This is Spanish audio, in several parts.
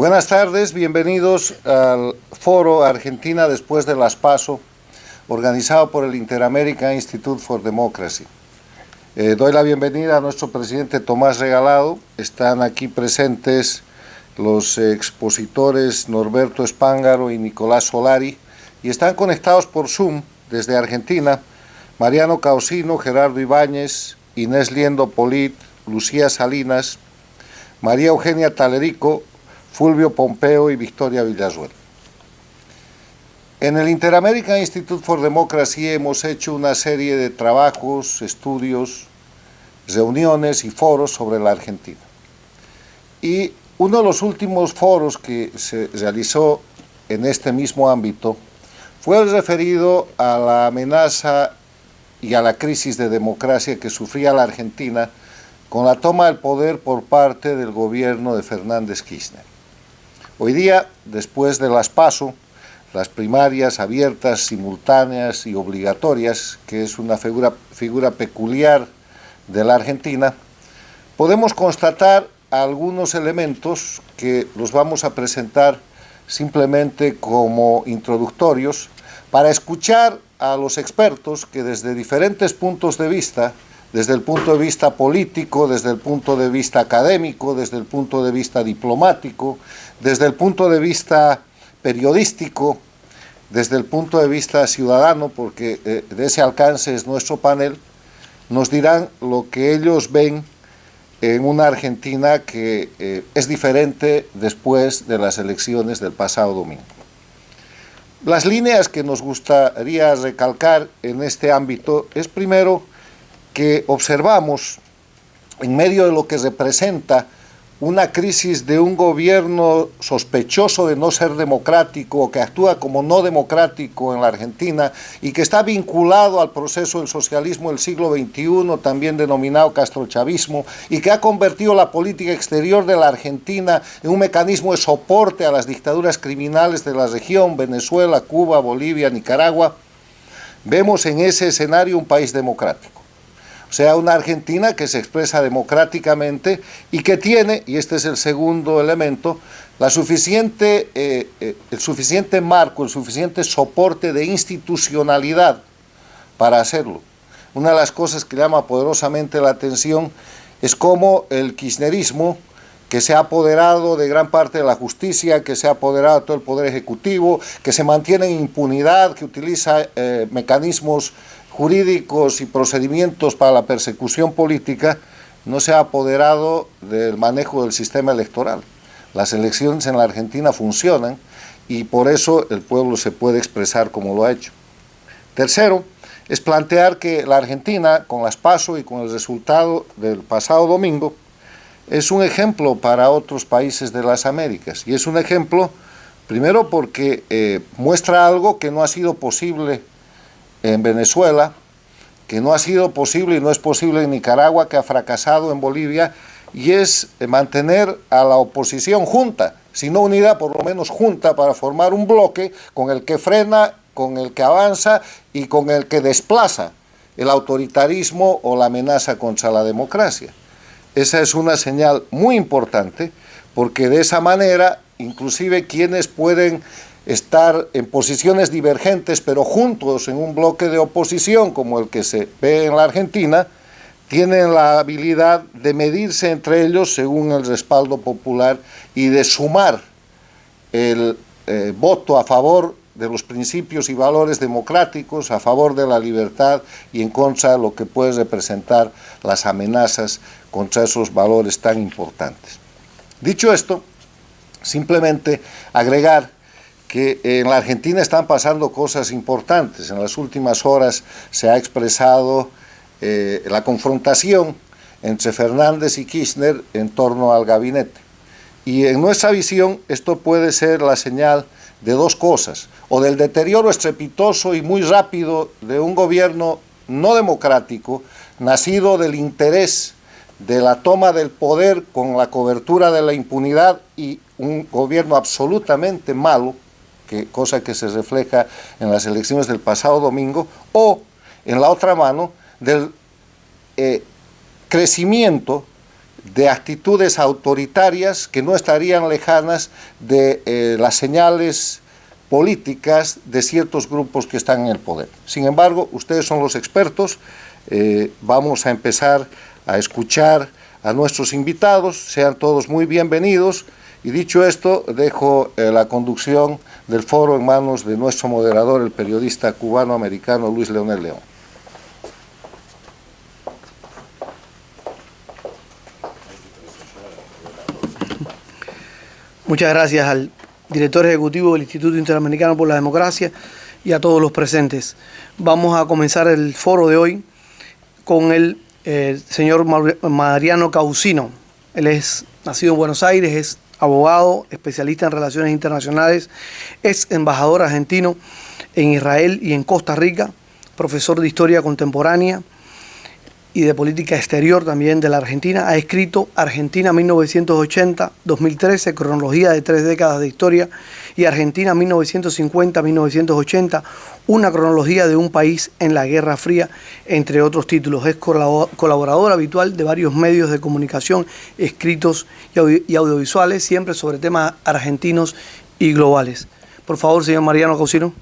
Buenas tardes, bienvenidos al foro Argentina después de las PASO, organizado por el Inter-American Institute for Democracy. Doy la bienvenida a nuestro presidente Tomás Regalado. Están aquí presentes los expositores Norberto Spángaro y Nicolás Solari, y están conectados por Zoom desde Argentina Mariano Causino, Gerardo Ibáñez, Inés Liendo Polit, Lucía Salinas, María Eugenia Talerico, Fulvio Pompeo y Victoria Villazuela. En el Inter-American Institute for Democracy hemos hecho una serie de trabajos, estudios, reuniones y foros sobre la Argentina. Y uno de los últimos foros que se realizó en este mismo ámbito fue el referido a la amenaza y a la crisis de democracia que sufría la Argentina con la toma del poder por parte del gobierno de Fernández Kirchner. Hoy día, después de las PASO, las primarias abiertas, simultáneas y obligatorias, que es una figura peculiar de la Argentina, podemos constatar algunos elementos que los vamos a presentar simplemente como introductorios para escuchar a los expertos que desde diferentes puntos de vista, desde el punto de vista político, desde el punto de vista académico, desde el punto de vista diplomático, desde el punto de vista periodístico, desde el punto de vista ciudadano, porque de ese alcance es nuestro panel, nos dirán lo que ellos ven en una Argentina que es diferente después de las elecciones del pasado domingo. Las líneas que nos gustaría recalcar en este ámbito es primero que observamos, en medio de lo que representa una crisis de un gobierno sospechoso de no ser democrático o que actúa como no democrático en la Argentina y que está vinculado al proceso del socialismo del siglo XXI, también denominado castrochavismo, y que ha convertido la política exterior de la Argentina en un mecanismo de soporte a las dictaduras criminales de la región, Venezuela, Cuba, Bolivia, Nicaragua. Vemos en ese escenario un país democrático. O sea, una Argentina que se expresa democráticamente y que tiene, y este es el segundo elemento, el suficiente marco, el suficiente soporte de institucionalidad para hacerlo. Una de las cosas que llama poderosamente la atención es cómo el kirchnerismo, que se ha apoderado de gran parte de la justicia, que se ha apoderado de todo el poder ejecutivo, que se mantiene en impunidad, que utiliza mecanismos jurídicos y procedimientos para la persecución política, no se ha apoderado del manejo del sistema electoral. Las elecciones en la Argentina funcionan y por eso el pueblo se puede expresar como lo ha hecho. Tercero, es plantear que la Argentina, con las PASO y con el resultado del pasado domingo, es un ejemplo para otros países de las Américas. Y es un ejemplo, primero porque muestra algo que no ha sido posible en Venezuela, que no ha sido posible y no es posible en Nicaragua, que ha fracasado en Bolivia, y es mantener a la oposición junta, si no unida, por lo menos junta, para formar un bloque con el que frena, con el que avanza y con el que desplaza el autoritarismo o la amenaza contra la democracia. Esa es una señal muy importante, porque de esa manera, inclusive quienes pueden estar en posiciones divergentes, pero juntos en un bloque de oposición, como el que se ve en la Argentina, tienen la habilidad de medirse entre ellos según el respaldo popular y de sumar el voto a favor de los principios y valores democráticos, a favor de la libertad y en contra de lo que puede representar las amenazas contra esos valores tan importantes. Dicho esto, simplemente agregar que en la Argentina están pasando cosas importantes. En las últimas horas se ha expresado la confrontación entre Fernández y Kirchner en torno al gabinete. Y en nuestra visión esto puede ser la señal de dos cosas: o del deterioro estrepitoso y muy rápido de un gobierno no democrático, nacido del interés de la toma del poder con la cobertura de la impunidad, y un gobierno absolutamente malo, cosa que se refleja en las elecciones del pasado domingo, o, en la otra mano, del crecimiento de actitudes autoritarias que no estarían lejanas de las señales políticas de ciertos grupos que están en el poder. Sin embargo, ustedes son los expertos, vamos a empezar a escuchar a nuestros invitados, sean todos muy bienvenidos, y dicho esto, dejo la conducción del foro en manos de nuestro moderador, el periodista cubano-americano Luis Leonel León. Muchas gracias al director ejecutivo del Instituto Interamericano por la Democracia y a todos los presentes. Vamos a comenzar el foro de hoy con el señor Mariano Caucino. Él es nacido en Buenos Aires, es abogado, especialista en relaciones internacionales, es embajador argentino en Israel y en Costa Rica, profesor de historia contemporánea y de política exterior también de la Argentina. Ha escrito Argentina 1980-2013, cronología de 3 décadas de historia, y Argentina 1950-1980, una cronología de un país en la Guerra Fría, entre otros títulos. Es colaborador habitual de varios medios de comunicación escritos y audiovisuales, siempre sobre temas argentinos y globales. Por favor, señor Mariano Caucino.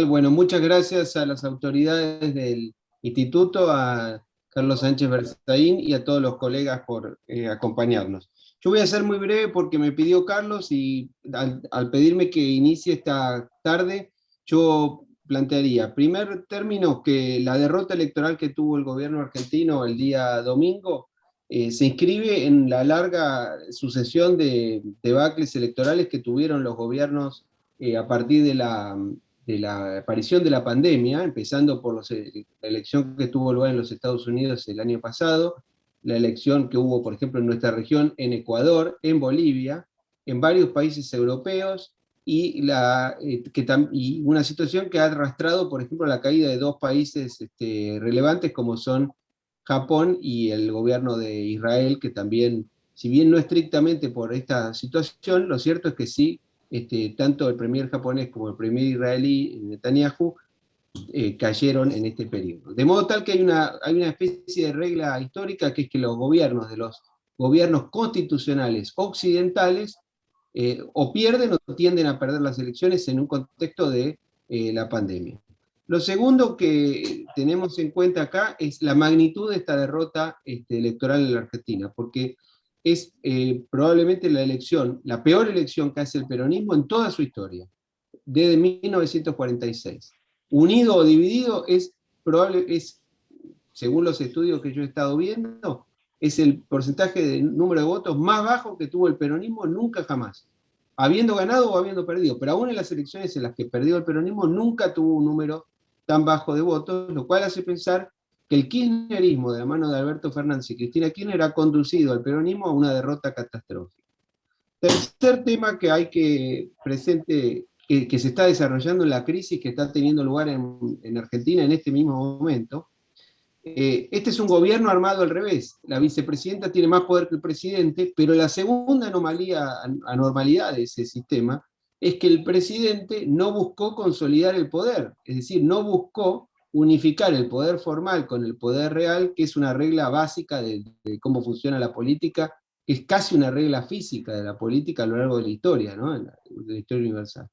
Bueno, muchas gracias a las autoridades del Instituto, a Carlos Sánchez Berzaín y a todos los colegas por acompañarnos. Yo voy a ser muy breve porque me pidió Carlos y al pedirme que inicie esta tarde, yo plantearía, primer término, que la derrota electoral que tuvo el gobierno argentino el día domingo se inscribe en la larga sucesión de debacles electorales que tuvieron los gobiernos a partir de la aparición de la pandemia, empezando por la elección que tuvo lugar en los Estados Unidos el año pasado, la elección que hubo, por ejemplo, en nuestra región, en Ecuador, en Bolivia, en varios países europeos, y una situación que ha arrastrado, por ejemplo, la caída de dos países relevantes como son Japón y el gobierno de Israel, que también, si bien no estrictamente por esta situación, lo cierto es que sí, tanto el premier japonés como el premier israelí, Netanyahu, cayeron en este periodo. De modo tal que hay una especie de regla histórica, que es que los gobiernos constitucionales occidentales o pierden o tienden a perder las elecciones en un contexto de la pandemia. Lo segundo que tenemos en cuenta acá es la magnitud de esta derrota electoral en la Argentina, porque es probablemente la peor elección que hace el peronismo en toda su historia, desde 1946. Unido o dividido según los estudios que yo he estado viendo, es el porcentaje de número de votos más bajo que tuvo el peronismo nunca jamás, habiendo ganado o habiendo perdido, pero aún en las elecciones en las que perdió el peronismo nunca tuvo un número tan bajo de votos, lo cual hace pensar que el kirchnerismo de la mano de Alberto Fernández y Cristina Kirchner ha conducido al peronismo a una derrota catastrófica. Tercer tema que hay presente, que se está desarrollando en la crisis que está teniendo lugar en Argentina en este mismo momento. Este es un gobierno armado al revés. La vicepresidenta tiene más poder que el presidente, pero la segunda anormalidad de ese sistema es que el presidente no buscó consolidar el poder, es decir, no buscó unificar el poder formal con el poder real, que es una regla básica de cómo funciona la política, que es casi una regla física de la política a lo largo de la historia, ¿no? De la historia universal.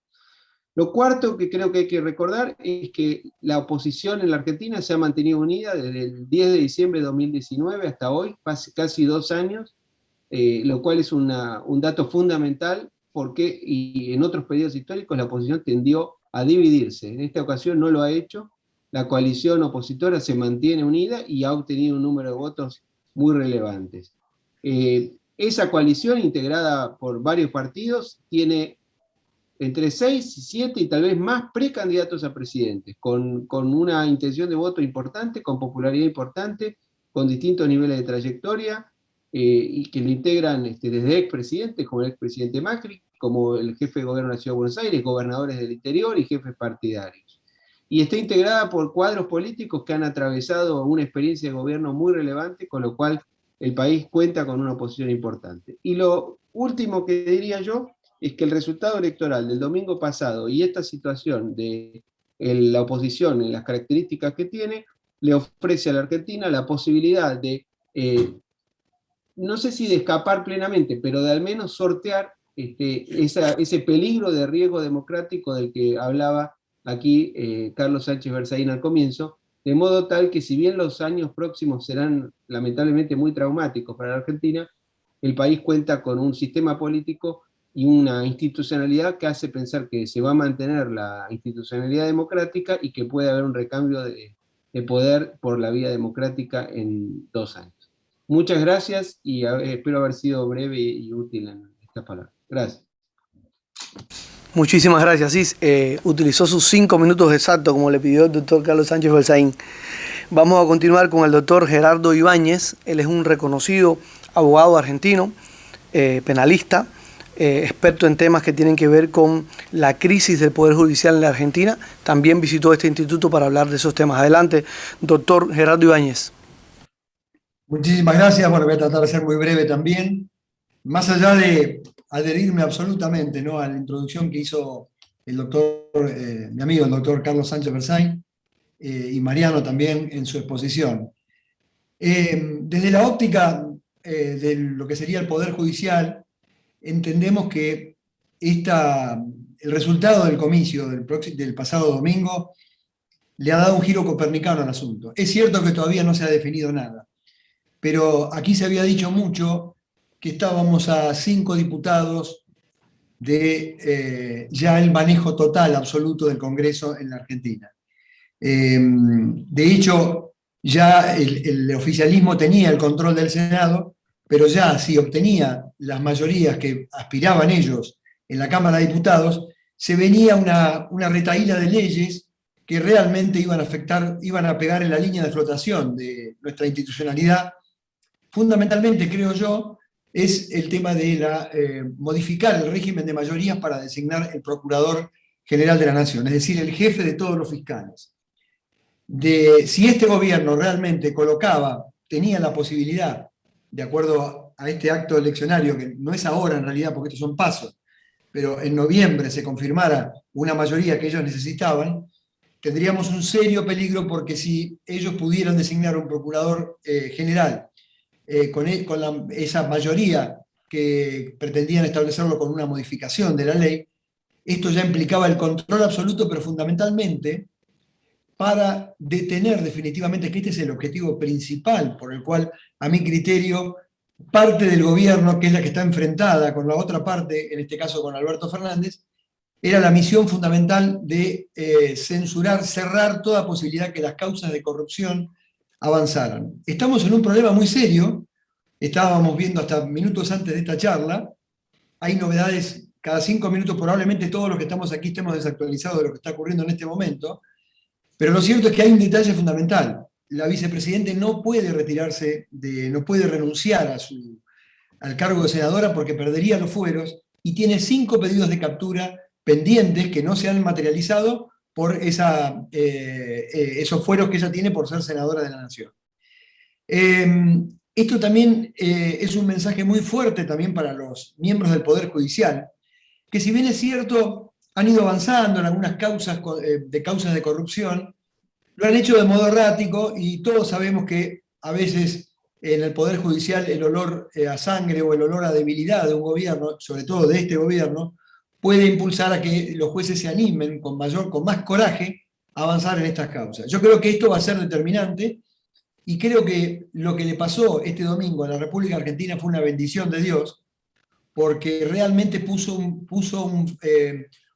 Lo cuarto que creo que hay que recordar es que la oposición en la Argentina se ha mantenido unida desde el 10 de diciembre de 2019 hasta hoy, casi 2 años, lo cual es un dato fundamental, porque y en otros periodos históricos la oposición tendió a dividirse. En esta ocasión no lo ha hecho. La coalición opositora se mantiene unida y ha obtenido un número de votos muy relevantes. Esa coalición, integrada por varios partidos, tiene entre 6, 7 y tal vez más precandidatos a presidentes, con una intención de voto importante, con popularidad importante, con distintos niveles de trayectoria, y que lo integran desde expresidentes, como el expresidente Macri, como el jefe de gobierno de la Ciudad de Buenos Aires, gobernadores del interior y jefes partidarios. Y está integrada por cuadros políticos que han atravesado una experiencia de gobierno muy relevante, con lo cual el país cuenta con una oposición importante. Y lo último que diría yo es que el resultado electoral del domingo pasado y esta situación de la oposición en las características que tiene, le ofrece a la Argentina la posibilidad de no sé si de escapar plenamente, pero de al menos sortear ese peligro de riesgo democrático del que hablaba aquí Carlos Sánchez Berzaín al comienzo, de modo tal que si bien los años próximos serán lamentablemente muy traumáticos para la Argentina, el país cuenta con un sistema político y una institucionalidad que hace pensar que se va a mantener la institucionalidad democrática y que puede haber un recambio de poder por la vía democrática en 2 años. Muchas gracias y espero haber sido breve y útil en estas palabras. Gracias. Muchísimas gracias, Cis. Utilizó sus 5 minutos exactos, como le pidió el doctor Carlos Sánchez Berzaín. Vamos a continuar con el doctor Gerardo Ibáñez. Él es un reconocido abogado argentino, penalista, experto en temas que tienen que ver con la crisis del Poder Judicial en la Argentina. También visitó este instituto para hablar de esos temas. Adelante, doctor Gerardo Ibáñez. Muchísimas gracias. Bueno, voy a tratar de ser muy breve también. Más allá de adherirme absolutamente, ¿no?, a la introducción que hizo el doctor, mi amigo el doctor Carlos Sánchez Berzaín, y Mariano también en su exposición. Desde la óptica de lo que sería el Poder Judicial, entendemos que el resultado del comicio del pasado domingo le ha dado un giro copernicano al asunto. Es cierto que todavía no se ha definido nada, pero aquí se había dicho mucho que estábamos a 5 diputados de ya el manejo total, absoluto del Congreso en la Argentina. De hecho, ya el oficialismo tenía el control del Senado, pero ya si obtenía las mayorías que aspiraban ellos en la Cámara de Diputados, se venía una retahíla de leyes que realmente iban a pegar en la línea de flotación de nuestra institucionalidad. Fundamentalmente, creo yo, es el tema de modificar el régimen de mayorías para designar el Procurador General de la Nación, es decir, el jefe de todos los fiscales. Si este gobierno realmente tenía la posibilidad, de acuerdo a este acto eleccionario, que no es ahora en realidad porque estos son pasos, pero en noviembre se confirmara una mayoría que ellos necesitaban, tendríamos un serio peligro, porque si ellos pudieran designar un procurador general con esa mayoría que pretendían establecerlo con una modificación de la ley, esto ya implicaba el control absoluto, pero fundamentalmente para detener definitivamente, que este es el objetivo principal por el cual, a mi criterio, parte del gobierno, que es la que está enfrentada con la otra parte, en este caso con Alberto Fernández, era la misión fundamental de censurar, cerrar toda posibilidad que las causas de corrupción avanzaran. Estamos en un problema muy serio, estábamos viendo hasta minutos antes de esta charla, hay novedades cada 5 minutos, probablemente todos los que estamos aquí estemos desactualizados de lo que está ocurriendo en este momento, pero lo cierto es que hay un detalle fundamental. La vicepresidenta no puede no puede renunciar al cargo de senadora porque perdería los fueros, y tiene 5 pedidos de captura pendientes que no se han materializado por esos fueros que ella tiene por ser senadora de la Nación. Esto también es un mensaje muy fuerte también para los miembros del Poder Judicial, que si bien es cierto, han ido avanzando en algunas causas de corrupción, lo han hecho de modo errático, y todos sabemos que a veces en el Poder Judicial el olor a sangre o el olor a debilidad de un gobierno, sobre todo de este gobierno, puede impulsar a que los jueces se animen con más coraje a avanzar en estas causas. Yo creo que esto va a ser determinante, y creo que lo que le pasó este domingo a la República Argentina fue una bendición de Dios, porque realmente puso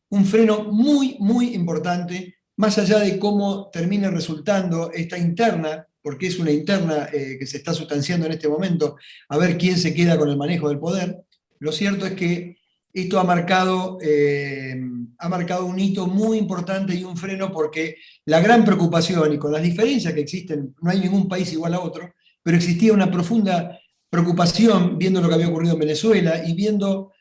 un freno muy, muy importante, más allá de cómo termine resultando esta interna, porque es una interna que se está sustanciando en este momento, a ver quién se queda con el manejo del poder. Lo cierto es que esto ha marcado un hito muy importante y un freno, porque la gran preocupación, y con las diferencias que existen, no hay ningún país igual a otro, pero existía una profunda preocupación viendo lo que había ocurrido en Venezuela y viendo,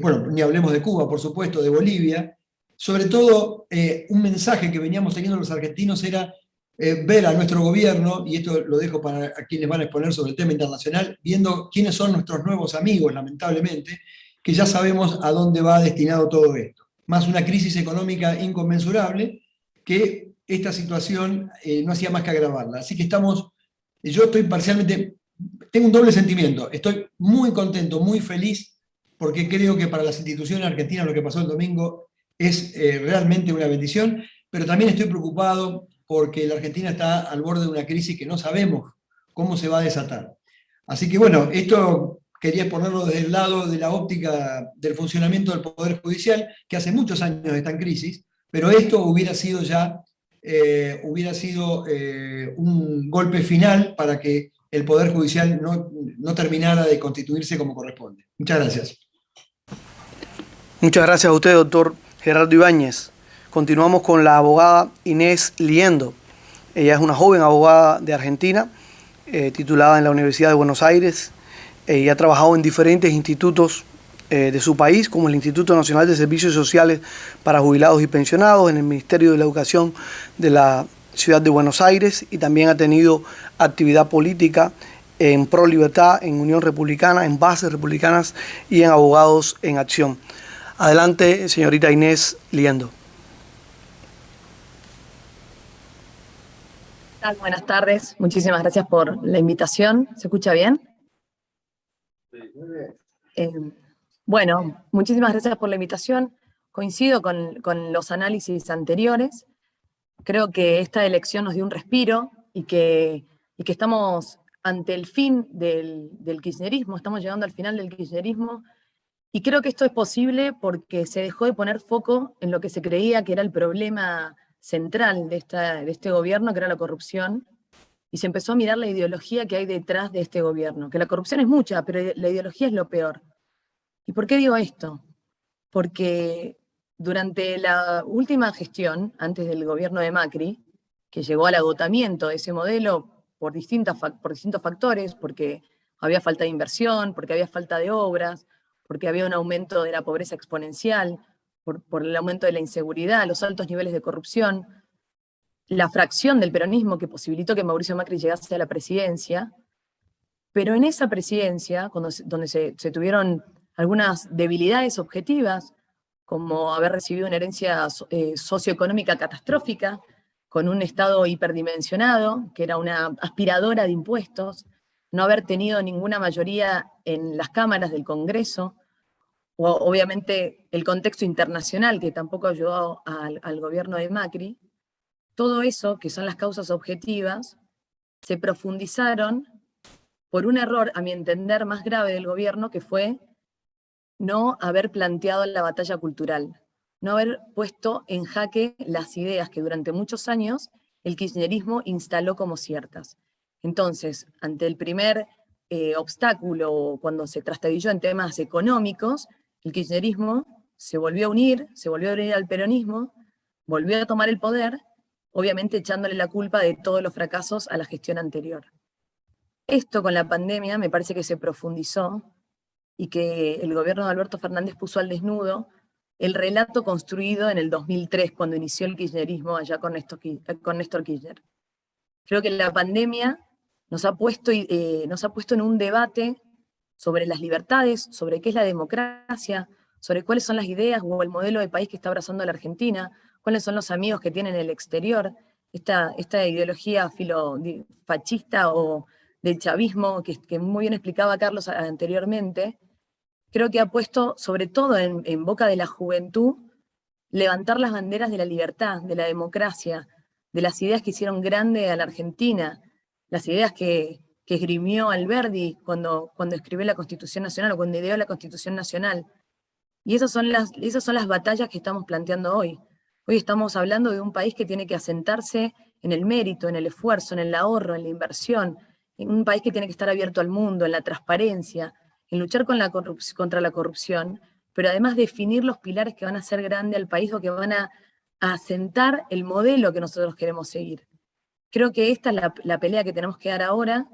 bueno, ni hablemos de Cuba, por supuesto, de Bolivia. Sobre todo, un mensaje que veníamos teniendo los argentinos era ver a nuestro gobierno, y esto lo dejo para quienes van a exponer sobre el tema internacional, viendo quiénes son nuestros nuevos amigos, lamentablemente, que ya sabemos a dónde va destinado todo esto. Más una crisis económica inconmensurable, que esta situación no hacía más que agravarla. Así que yo estoy parcialmente tengo un doble sentimiento. Estoy muy contento, muy feliz, porque creo que para las instituciones argentinas lo que pasó el domingo es realmente una bendición, pero también estoy preocupado porque la Argentina está al borde de una crisis que no sabemos cómo se va a desatar. Así que bueno, esto quería ponerlo desde el lado de la óptica del funcionamiento del Poder Judicial, que hace muchos años está en crisis, pero esto hubiera sido ya un golpe final para que el Poder Judicial no terminara de constituirse como corresponde. Muchas gracias. Muchas gracias a usted, doctor Gerardo Ibáñez. Continuamos con la abogada Inés Liendo. Ella es una joven abogada de Argentina, titulada en la Universidad de Buenos Aires. Ella ha trabajado en diferentes institutos de su país, como el Instituto Nacional de Servicios Sociales para Jubilados y Pensionados, en el Ministerio de la Educación de la Ciudad de Buenos Aires, y también ha tenido actividad política en Pro Libertad, en Unión Republicana, en Bases Republicanas y en Abogados en Acción. Adelante, señorita Inés Liendo. Buenas tardes, muchísimas gracias por la invitación. ¿Se escucha bien? Bueno, muchísimas gracias por la invitación. Coincido con los análisis anteriores. Creo que esta elección nos dio un respiro y que estamos ante el fin del kirchnerismo, estamos llegando al final del kirchnerismo, y creo que esto es posible porque se dejó de poner foco en lo que se creía que era el problema central de este gobierno, que era la corrupción, y se empezó a mirar la ideología que hay detrás de este gobierno, que la corrupción es mucha, pero la ideología es lo peor. ¿Y por qué digo esto? Porque durante la última gestión, antes del gobierno de Macri, que llegó al agotamiento de ese modelo por distintos factores, porque había falta de inversión, porque había falta de obras, porque había un aumento de la pobreza exponencial, por el aumento de la inseguridad, los altos niveles de corrupción, la fracción del peronismo que posibilitó que Mauricio Macri llegase a la presidencia, pero en esa presidencia, donde se tuvieron algunas debilidades objetivas, como haber recibido una herencia socioeconómica catastrófica, con un Estado hiperdimensionado, que era una aspiradora de impuestos, no haber tenido ninguna mayoría en las cámaras del Congreso, o obviamente el contexto internacional que tampoco ayudó al gobierno de Macri. Todo eso, que son las causas objetivas, se profundizaron por un error, a mi entender, más grave del gobierno, que fue no haber planteado la batalla cultural, no haber puesto en jaque las ideas que durante muchos años el kirchnerismo instaló como ciertas. Entonces, ante el primer obstáculo, cuando se trastabilló en temas económicos, el kirchnerismo se volvió a unir al peronismo, volvió a tomar el poder, obviamente echándole la culpa de todos los fracasos a la gestión anterior. Esto con la pandemia me parece que se profundizó y que el gobierno de Alberto Fernández puso al desnudo el relato construido en el 2003, cuando inició el kirchnerismo allá con Néstor Kirchner. Creo que la pandemia nos ha puesto en un debate sobre las libertades, sobre qué es la democracia, sobre cuáles son las ideas o el modelo de país que está abrazando la Argentina, cuáles son los amigos que tiene en el exterior, esta ideología fascista o del chavismo que muy bien explicaba Carlos anteriormente. Creo que ha puesto, sobre todo en boca de la juventud, levantar las banderas de la libertad, de la democracia, de las ideas que hicieron grande a la Argentina, las ideas que esgrimió Alberdi cuando escribió la Constitución Nacional o cuando ideó la Constitución Nacional. Y esas son las batallas que estamos planteando hoy. Hoy estamos hablando de un país que tiene que asentarse en el mérito, en el esfuerzo, en el ahorro, en la inversión, en un país que tiene que estar abierto al mundo, en la transparencia, en luchar contra la corrupción, pero además definir los pilares que van a hacer grande al país o que van a asentar el modelo que nosotros queremos seguir. Creo que esta es la pelea que tenemos que dar ahora,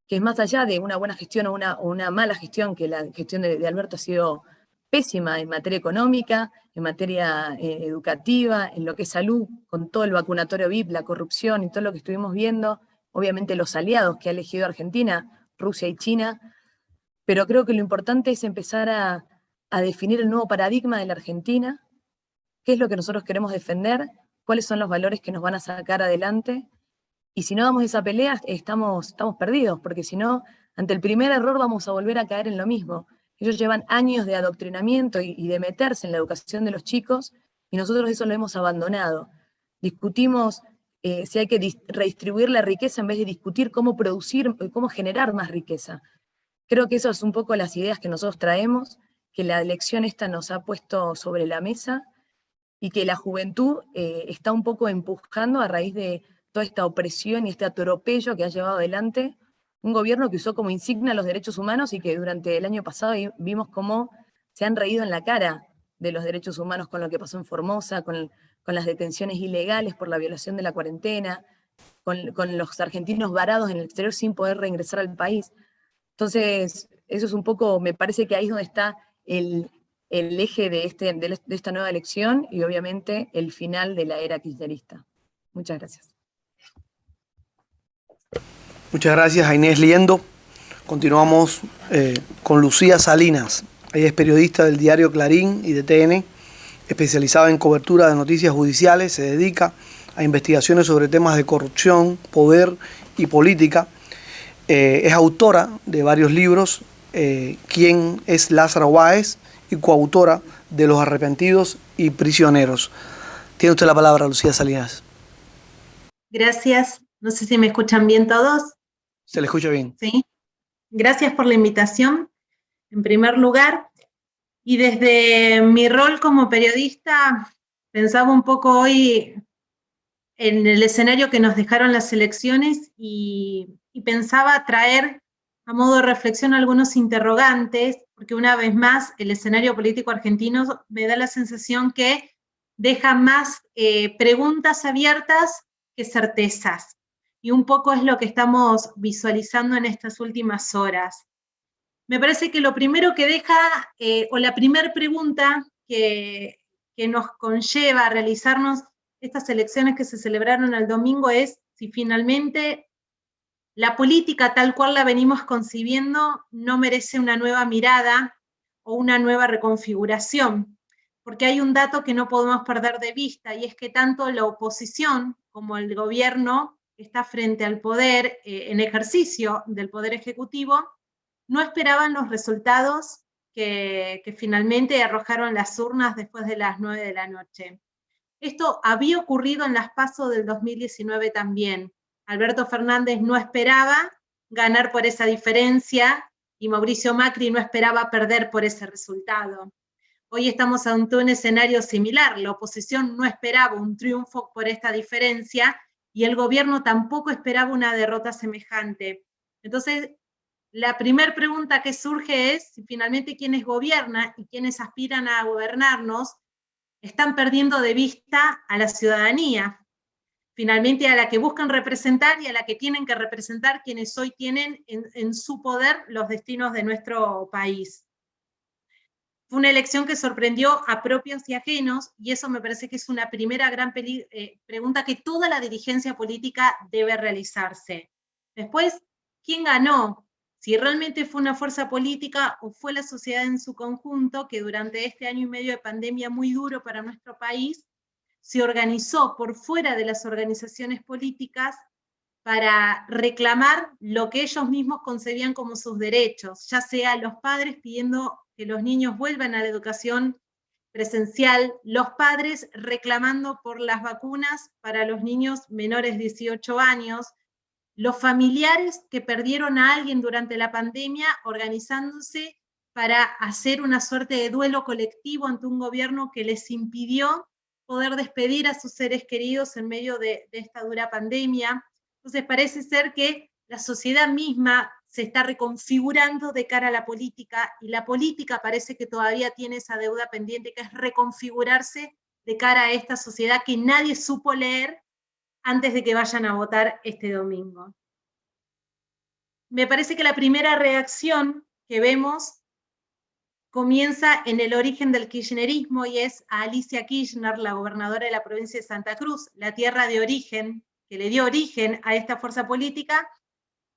que es más allá de una buena gestión o una mala gestión, que la gestión de Alberto ha sido pésima en materia económica, en materia educativa, en lo que es salud, con todo el vacunatorio VIP, la corrupción y todo lo que estuvimos viendo, obviamente los aliados que ha elegido Argentina, Rusia y China, pero creo que lo importante es empezar a definir el nuevo paradigma de la Argentina, qué es lo que nosotros queremos defender, cuáles son los valores que nos van a sacar adelante, y si no damos esa pelea estamos perdidos, porque si no, ante el primer error vamos a volver a caer en lo mismo. Ellos llevan años de adoctrinamiento y de meterse en la educación de los chicos, y nosotros eso lo hemos abandonado. Discutimos si hay que redistribuir la riqueza en vez de discutir cómo producir, cómo generar más riqueza. Creo que eso es un poco las ideas que nosotros traemos, que la elección esta nos ha puesto sobre la mesa, y que la juventud está un poco empujando a raíz de toda esta opresión y este atropello que ha llevado adelante un gobierno que usó como insignia los derechos humanos y que durante el año pasado vimos cómo se han reído en la cara de los derechos humanos con lo que pasó en Formosa, con las detenciones ilegales por la violación de la cuarentena, con los argentinos varados en el exterior sin poder reingresar al país. Entonces, eso es un poco, me parece que ahí es donde está el eje de esta nueva elección y obviamente el final de la era kirchnerista. Muchas gracias. Muchas gracias a Inés Liendo. Continuamos con Lucía Salinas. Ella es periodista del diario Clarín y de TN, especializada en cobertura de noticias judiciales, se dedica a investigaciones sobre temas de corrupción, poder y política. Es autora de varios libros, ¿Quién es Lázaro Báez?, y coautora de Los Arrepentidos y Prisioneros. Tiene usted la palabra, Lucía Salinas. Gracias. No sé si me escuchan bien todos. Se le escucha bien. Sí. Gracias por la invitación, en primer lugar. Y desde mi rol como periodista, pensaba un poco hoy en el escenario que nos dejaron las elecciones y pensaba traer a modo de reflexión algunos interrogantes, porque una vez más el escenario político argentino me da la sensación que deja más preguntas abiertas que certezas. Y un poco es lo que estamos visualizando en estas últimas horas. Me parece que lo primero que deja, o la primera pregunta que nos conlleva a realizarnos estas elecciones que se celebraron el domingo es si finalmente la política tal cual la venimos concibiendo no merece una nueva mirada o una nueva reconfiguración, porque hay un dato que no podemos perder de vista, y es que tanto la oposición como el gobierno que está frente al poder, en ejercicio del poder ejecutivo, no esperaban los resultados que finalmente arrojaron las urnas después de las 9 de la noche. Esto había ocurrido en las PASO del 2019 también. Alberto Fernández no esperaba ganar por esa diferencia y Mauricio Macri no esperaba perder por ese resultado. Hoy estamos ante un escenario similar. La oposición no esperaba un triunfo por esta diferencia y el gobierno tampoco esperaba una derrota semejante. Entonces, la primera pregunta que surge es si finalmente quienes gobiernan y quienes aspiran a gobernarnos están perdiendo de vista a la ciudadanía, finalmente a la que buscan representar y a la que tienen que representar quienes hoy tienen en su poder los destinos de nuestro país. Fue una elección que sorprendió a propios y ajenos, y eso me parece que es una primera gran pregunta que toda la dirigencia política debe realizarse. Después, ¿quién ganó? Si realmente fue una fuerza política o fue la sociedad en su conjunto que durante este año y medio de pandemia muy duro para nuestro país se organizó por fuera de las organizaciones políticas para reclamar lo que ellos mismos concebían como sus derechos, ya sea los padres pidiendo que los niños vuelvan a la educación presencial, los padres reclamando por las vacunas para los niños menores de 18 años, los familiares que perdieron a alguien durante la pandemia organizándose para hacer una suerte de duelo colectivo ante un gobierno que les impidió poder despedir a sus seres queridos en medio de esta dura pandemia. Entonces parece ser que la sociedad misma se está reconfigurando de cara a la política, y la política parece que todavía tiene esa deuda pendiente, que es reconfigurarse de cara a esta sociedad que nadie supo leer antes de que vayan a votar este domingo. Me parece que la primera reacción que vemos comienza en el origen del kirchnerismo, y es a Alicia Kirchner, la gobernadora de la provincia de Santa Cruz, la tierra de origen, que le dio origen a esta fuerza política,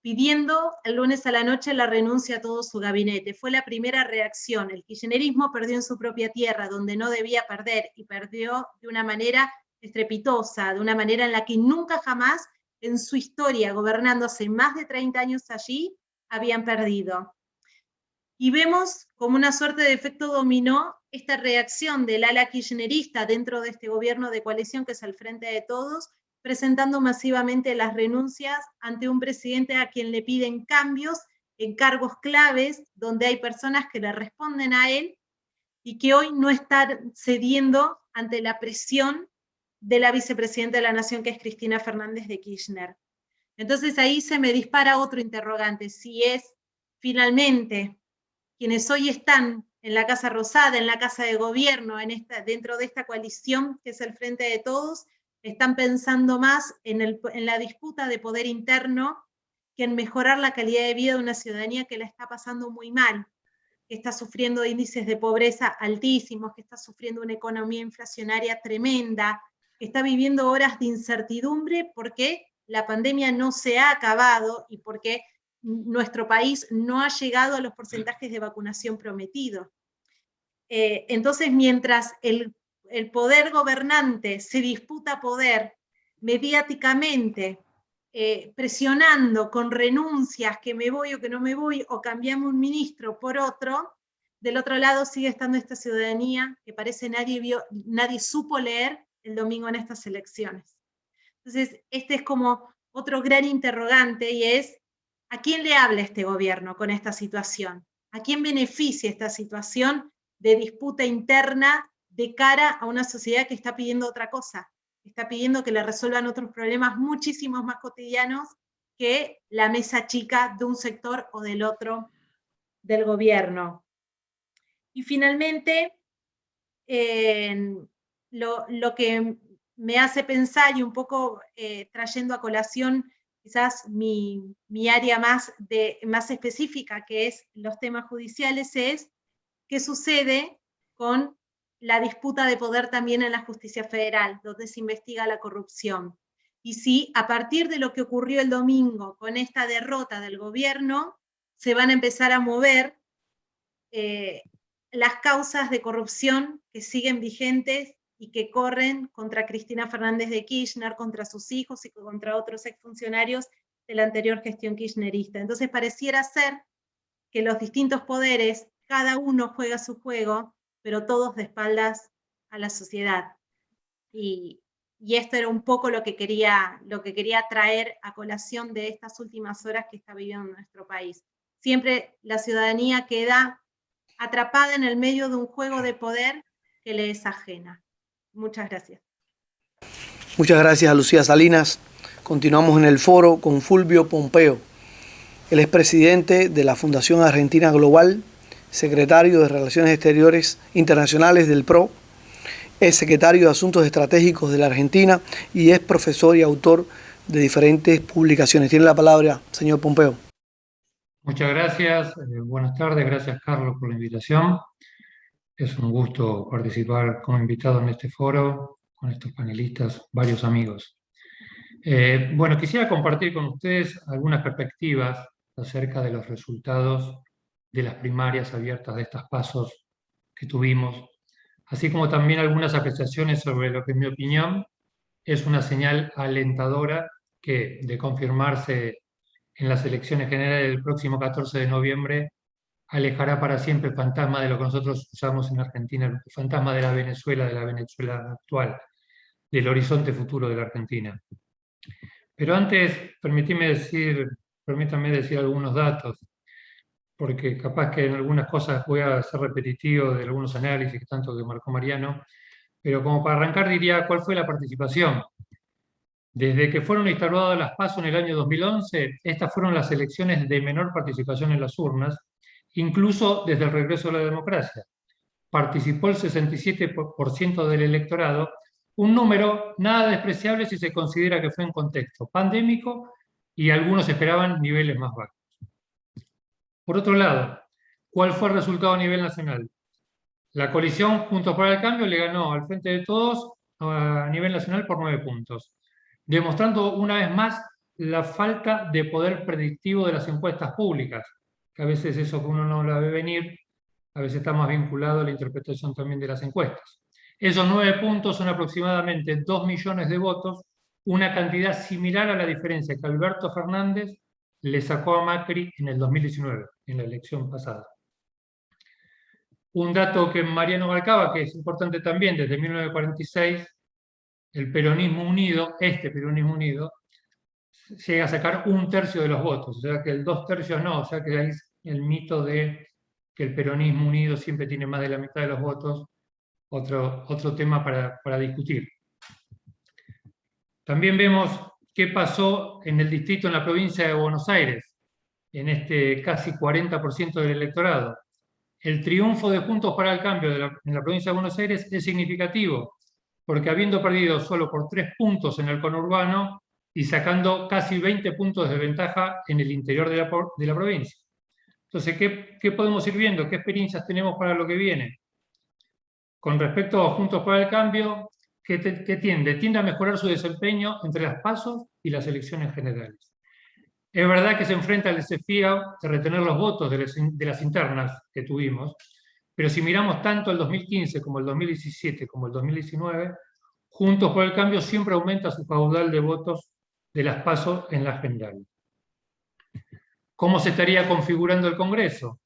pidiendo el lunes a la noche la renuncia a todo su gabinete. Fue la primera reacción. El kirchnerismo perdió en su propia tierra, donde no debía perder, y perdió de una manera estrepitosa, de una manera en la que nunca jamás en su historia, gobernando hace más de 30 años allí, habían perdido. Y vemos como una suerte de efecto dominó esta reacción del ala kirchnerista dentro de este gobierno de coalición que es el Frente de Todos, presentando masivamente las renuncias ante un presidente a quien le piden cambios en cargos claves, donde hay personas que le responden a él y que hoy no están cediendo ante la presión de la vicepresidenta de la Nación, que es Cristina Fernández de Kirchner. Entonces ahí se me dispara otro interrogante, si es finalmente quienes hoy están en la Casa Rosada, en la Casa de Gobierno, dentro de esta coalición que es el Frente de Todos, están pensando más en la disputa de poder interno que en mejorar la calidad de vida de una ciudadanía que la está pasando muy mal, que está sufriendo índices de pobreza altísimos, que está sufriendo una economía inflacionaria tremenda, que está viviendo horas de incertidumbre porque la pandemia no se ha acabado y porque nuestro país no ha llegado a los porcentajes de vacunación prometidos. Entonces, mientras el poder gobernante se disputa poder mediáticamente, presionando con renuncias, que me voy o que no me voy, o cambiamos un ministro por otro, del otro lado sigue estando esta ciudadanía que parece nadie supo leer el domingo en estas elecciones. Entonces, este es como otro gran interrogante, y es, ¿a quién le habla este gobierno con esta situación? ¿A quién beneficia esta situación de disputa interna de cara a una sociedad que está pidiendo otra cosa? Está pidiendo que le resuelvan otros problemas muchísimos más cotidianos que la mesa chica de un sector o del otro del gobierno. Y finalmente, lo que me hace pensar, y un poco trayendo a colación quizás mi área más específica, que es los temas judiciales, es qué sucede con la disputa de poder también en la justicia federal, donde se investiga la corrupción. Y si a partir de lo que ocurrió el domingo con esta derrota del gobierno, se van a empezar a mover las causas de corrupción que siguen vigentes y que corren contra Cristina Fernández de Kirchner, contra sus hijos y contra otros exfuncionarios de la anterior gestión kirchnerista. Entonces pareciera ser que los distintos poderes, cada uno juega su juego, pero todos de espaldas a la sociedad. Y esto era un poco lo que quería traer a colación de estas últimas horas que está viviendo nuestro país. Siempre la ciudadanía queda atrapada en el medio de un juego de poder que le es ajena. Muchas gracias. Muchas gracias a Lucía Salinas. Continuamos en el foro con Fulvio Pompeo. Él es presidente de la Fundación Argentina Global, secretario de Relaciones Exteriores Internacionales del PRO, es secretario de Asuntos Estratégicos de la Argentina y es profesor y autor de diferentes publicaciones. Tiene la palabra, señor Pompeo. Muchas gracias, buenas tardes, gracias Carlos por la invitación. Es un gusto participar como invitado en este foro, con estos panelistas, varios amigos. Bueno, quisiera compartir con ustedes algunas perspectivas acerca de los resultados de las primarias abiertas de estas PASOs que tuvimos, así como también algunas apreciaciones sobre lo que, en mi opinión, es una señal alentadora que, de confirmarse en las elecciones generales del próximo 14 de noviembre, alejará para siempre el fantasma de lo que nosotros usamos en Argentina, el fantasma de la Venezuela actual, del horizonte futuro de la Argentina. Pero antes, permítanme decir algunos datos, porque capaz que en algunas cosas voy a ser repetitivo de algunos análisis que tanto que marcó Mariano, pero como para arrancar diría cuál fue la participación. Desde que fueron instauradas las PASO en el año 2011, estas fueron las elecciones de menor participación en las urnas, incluso desde el regreso a la democracia. Participó el 67% del electorado, un número nada despreciable si se considera que fue en contexto pandémico y algunos esperaban niveles más bajos. Por otro lado, ¿cuál fue el resultado a nivel nacional? La coalición Juntos por el Cambio le ganó al Frente de Todos a nivel nacional por 9 puntos, demostrando una vez más la falta de poder predictivo de las encuestas públicas, que a veces eso que uno no la ve venir, a veces está más vinculado a la interpretación también de las encuestas. Esos 9 puntos son aproximadamente 2 millones de votos, una cantidad similar a la diferencia que Alberto Fernández le sacó a Macri en el 2019, en la elección pasada. Un dato que Mariano marcaba, que es importante también, desde 1946, el peronismo unido, este peronismo unido, llega a sacar 1/3 de los votos, o sea que el 2/3 no, o sea que hay el mito de que el peronismo unido siempre tiene más de la mitad de los votos, otro tema para discutir. También vemos qué pasó en el distrito, en la provincia de Buenos Aires, en este casi 40% del electorado. El triunfo de Juntos para el Cambio en la provincia de Buenos Aires es significativo, porque habiendo perdido solo por 3 puntos en el conurbano y sacando casi 20 puntos de ventaja en el interior de la provincia. Entonces, ¿qué podemos ir viendo? ¿Qué experiencias tenemos para lo que viene? Con respecto a Juntos para el Cambio, ¿qué tiende? Tiende a mejorar su desempeño entre las PASO y las elecciones generales. Es verdad que se enfrenta al desafío de retener los votos de las internas que tuvimos, pero si miramos tanto el 2015 como el 2017 como el 2019, Juntos por el Cambio siempre aumenta su caudal de votos de las PASO en las generales. ¿Cómo se estaría configurando el Congreso?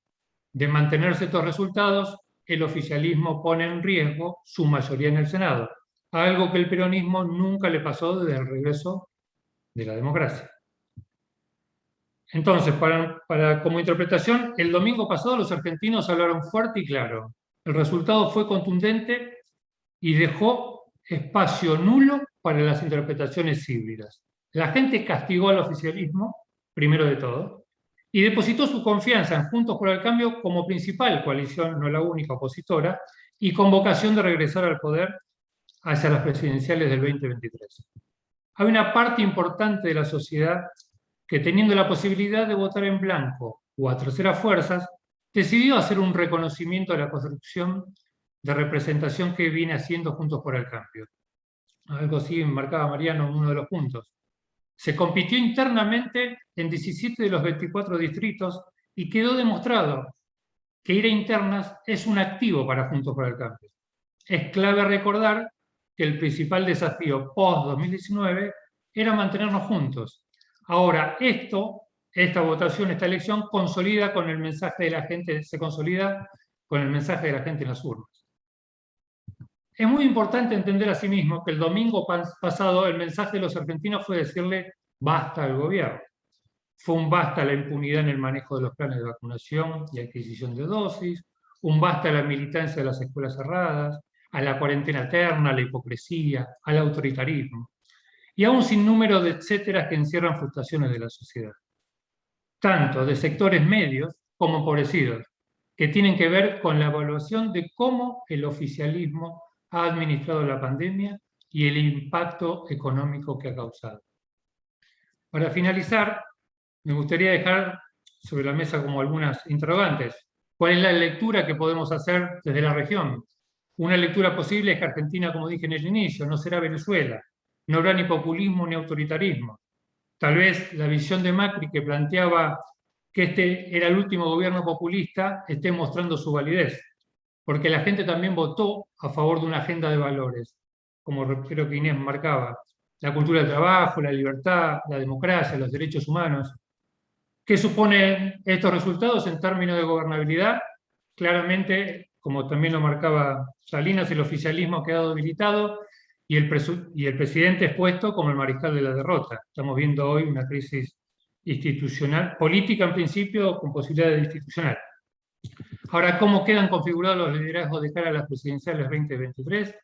De mantenerse estos resultados, el oficialismo pone en riesgo su mayoría en el Senado, algo que el peronismo nunca le pasó desde el regreso de la democracia. Entonces, como interpretación, el domingo pasado los argentinos hablaron fuerte y claro. El resultado fue contundente y dejó espacio nulo para las interpretaciones híbridas. La gente castigó al oficialismo, primero de todo, y depositó su confianza en Juntos por el Cambio como principal coalición, no la única opositora, y con vocación de regresar al poder hacia las presidenciales del 2023. Hay una parte importante de la sociedad que, teniendo la posibilidad de votar en blanco o a terceras fuerzas, decidió hacer un reconocimiento de la construcción de representación que viene haciendo Juntos por el Cambio. Algo así marcaba Mariano en uno de los puntos. Se compitió internamente en 17 de los 24 distritos y quedó demostrado que ir a internas es un activo para Juntos por el Cambio. Es clave recordar que el principal desafío post-2019 era mantenernos juntos. Ahora, esta votación, esta elección, se consolida con el mensaje de la gente en las urnas. Es muy importante entender asimismo que el domingo pasado el mensaje de los argentinos fue decirle basta al gobierno. Fue un basta a la impunidad en el manejo de los planes de vacunación y adquisición de dosis, un basta a la militancia de las escuelas cerradas, a la cuarentena eterna, a la hipocresía, al autoritarismo, y a un sinnúmero de etcéteras que encierran frustraciones de la sociedad, tanto de sectores medios como empobrecidos, que tienen que ver con la evaluación de cómo el oficialismo ha administrado la pandemia y el impacto económico que ha causado. Para finalizar, me gustaría dejar sobre la mesa como algunas interrogantes. ¿Cuál es la lectura que podemos hacer desde la región? Una lectura posible es que Argentina, como dije en el inicio, no será Venezuela. No habrá ni populismo ni autoritarismo. Tal vez la visión de Macri, que planteaba que este era el último gobierno populista, esté mostrando su validez, porque la gente también votó a favor de una agenda de valores, como creo que Inés marcaba, la cultura del trabajo, la libertad, la democracia, los derechos humanos. ¿Qué suponen estos resultados en términos de gobernabilidad? Claramente, como también lo marcaba Salinas, el oficialismo ha quedado debilitado y el presidente es puesto como el mariscal de la derrota. Estamos viendo hoy una crisis institucional, política en principio, con posibilidades institucionales. Ahora, ¿cómo quedan configurados los liderazgos de cara a las presidenciales 2023?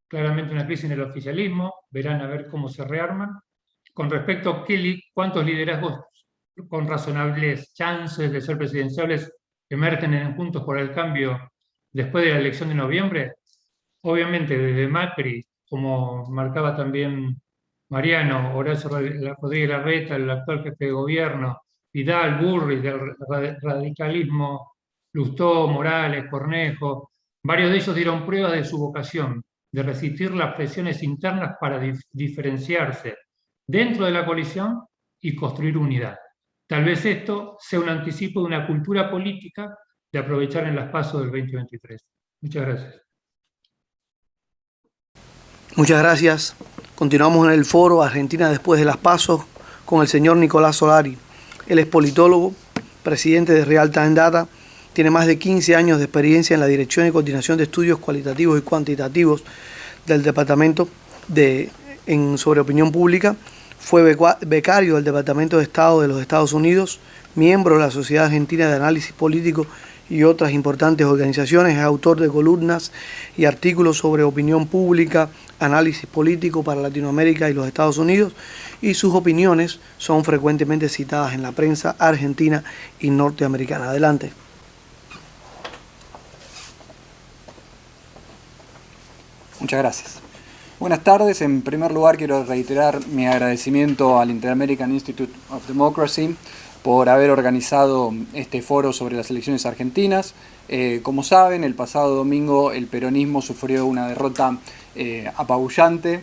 Claramente una crisis en el oficialismo, verán a ver cómo se rearman. Con respecto a cuántos liderazgos con razonables chances de ser presidenciales emergen en Juntos por el Cambio después de la elección de noviembre, obviamente desde Macri, como marcaba también Mariano, Horacio Rodríguez Larreta, el actual jefe de gobierno, Vidal, Burri, del radicalismo, Lustó, Morales, Cornejo, varios de ellos dieron pruebas de su vocación de resistir las presiones internas para diferenciarse dentro de la coalición y construir unidad. Tal vez esto sea un anticipo de una cultura política de aprovechar en las PASO del 2023. Muchas gracias. Muchas gracias. Continuamos en el foro Argentina después de las PASO con el señor Nicolás Solari. Él es politólogo, presidente de Real Time Data, tiene más de 15 años de experiencia en la dirección y coordinación de estudios cualitativos y cuantitativos del Departamento sobre Opinión Pública. Fue becario del Departamento de Estado de los Estados Unidos, miembro de la Sociedad Argentina de Análisis Político y otras importantes organizaciones. Es autor de columnas y artículos sobre opinión pública, análisis político para Latinoamérica y los Estados Unidos, y sus opiniones son frecuentemente citadas en la prensa argentina y norteamericana. Adelante. Muchas gracias. Buenas tardes. En primer lugar, quiero reiterar mi agradecimiento al Inter-American Institute of Democracy por haber organizado este foro sobre las elecciones argentinas. Como saben, el pasado domingo el peronismo sufrió una derrota apabullante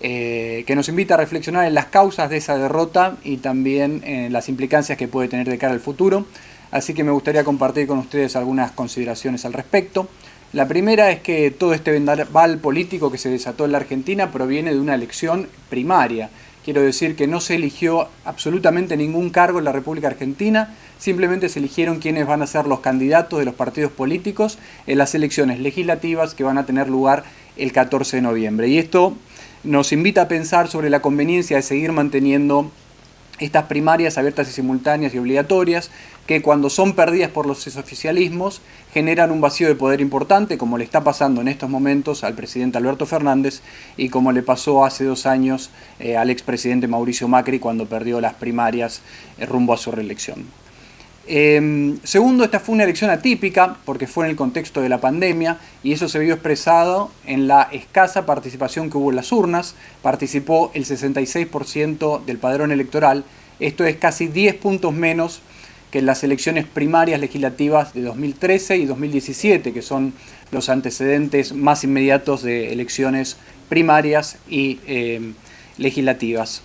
que nos invita a reflexionar en las causas de esa derrota y también en las implicancias que puede tener de cara al futuro. Así que me gustaría compartir con ustedes algunas consideraciones al respecto. La primera es que todo este vendaval político que se desató en la Argentina proviene de una elección primaria. Quiero decir que no se eligió absolutamente ningún cargo en la República Argentina, simplemente se eligieron quiénes van a ser los candidatos de los partidos políticos en las elecciones legislativas que van a tener lugar el 14 de noviembre. Y esto nos invita a pensar sobre la conveniencia de seguir manteniendo estas primarias abiertas y simultáneas y obligatorias, que cuando son perdidas por los oficialismos generan un vacío de poder importante, como le está pasando en estos momentos al presidente Alberto Fernández y como le pasó hace 2 años al expresidente Mauricio Macri cuando perdió las primarias rumbo a su reelección. Segundo, esta fue una elección atípica porque fue en el contexto de la pandemia y eso se vio expresado en la escasa participación que hubo en las urnas. Participó el 66% del padrón electoral. Esto es casi 10 puntos menos que en las elecciones primarias legislativas de 2013 y 2017, que son los antecedentes más inmediatos de elecciones primarias y legislativas.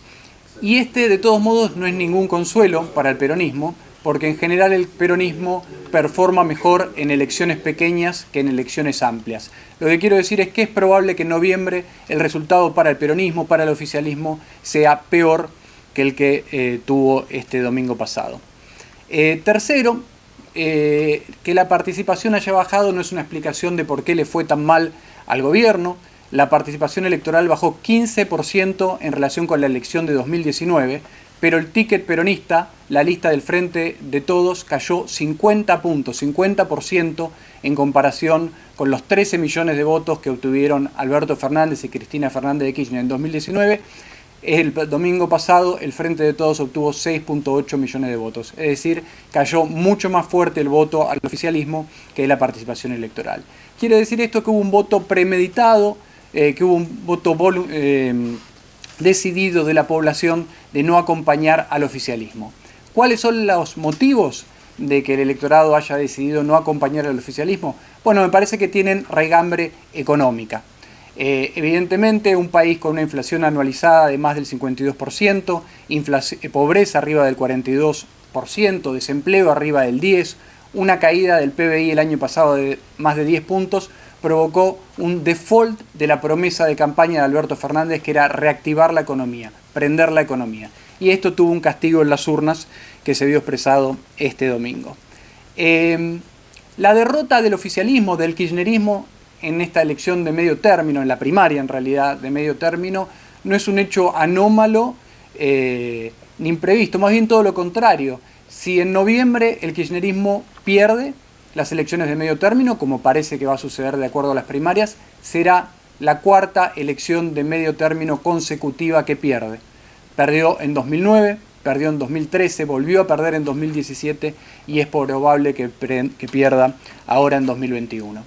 Y de todos modos, no es ningún consuelo para el peronismo, porque en general el peronismo performa mejor en elecciones pequeñas que en elecciones amplias. Lo que quiero decir es que es probable que en noviembre el resultado para el peronismo, para el oficialismo, sea peor que el que tuvo este domingo pasado. Tercero, que la participación haya bajado no es una explicación de por qué le fue tan mal al gobierno. La participación electoral bajó 15% en relación con la elección de 2019, pero el ticket peronista, la lista del Frente de Todos, cayó 50 puntos, 50% en comparación con los 13 millones de votos que obtuvieron Alberto Fernández y Cristina Fernández de Kirchner en 2019. El domingo pasado el Frente de Todos obtuvo 6.8 millones de votos, es decir, cayó mucho más fuerte el voto al oficialismo que la participación electoral. Quiere decir esto que hubo un voto premeditado, que hubo un voto decidido de la población de no acompañar al oficialismo. ¿Cuáles son los motivos de que el electorado haya decidido no acompañar al oficialismo? Bueno, me parece que tienen raigambre económica. Evidentemente, un país con una inflación anualizada de más del 52%, pobreza arriba del 42%, desempleo arriba del 10%, una caída del PBI el año pasado de más de 10 puntos, provocó un default de la promesa de campaña de Alberto Fernández, que era reactivar la economía, prender la economía. Y esto tuvo un castigo en las urnas que se vio expresado este domingo. La derrota del oficialismo, del kirchnerismo, en esta elección de medio término, en la primaria en realidad de medio término, no es un hecho anómalo ni imprevisto, más bien todo lo contrario. Si en noviembre el kirchnerismo pierde las elecciones de medio término, como parece que va a suceder de acuerdo a las primarias, será la 4ª elección de medio término consecutiva que pierde. Perdió en 2009, perdió en 2013, volvió a perder en 2017 y es probable que pierda ahora en 2021.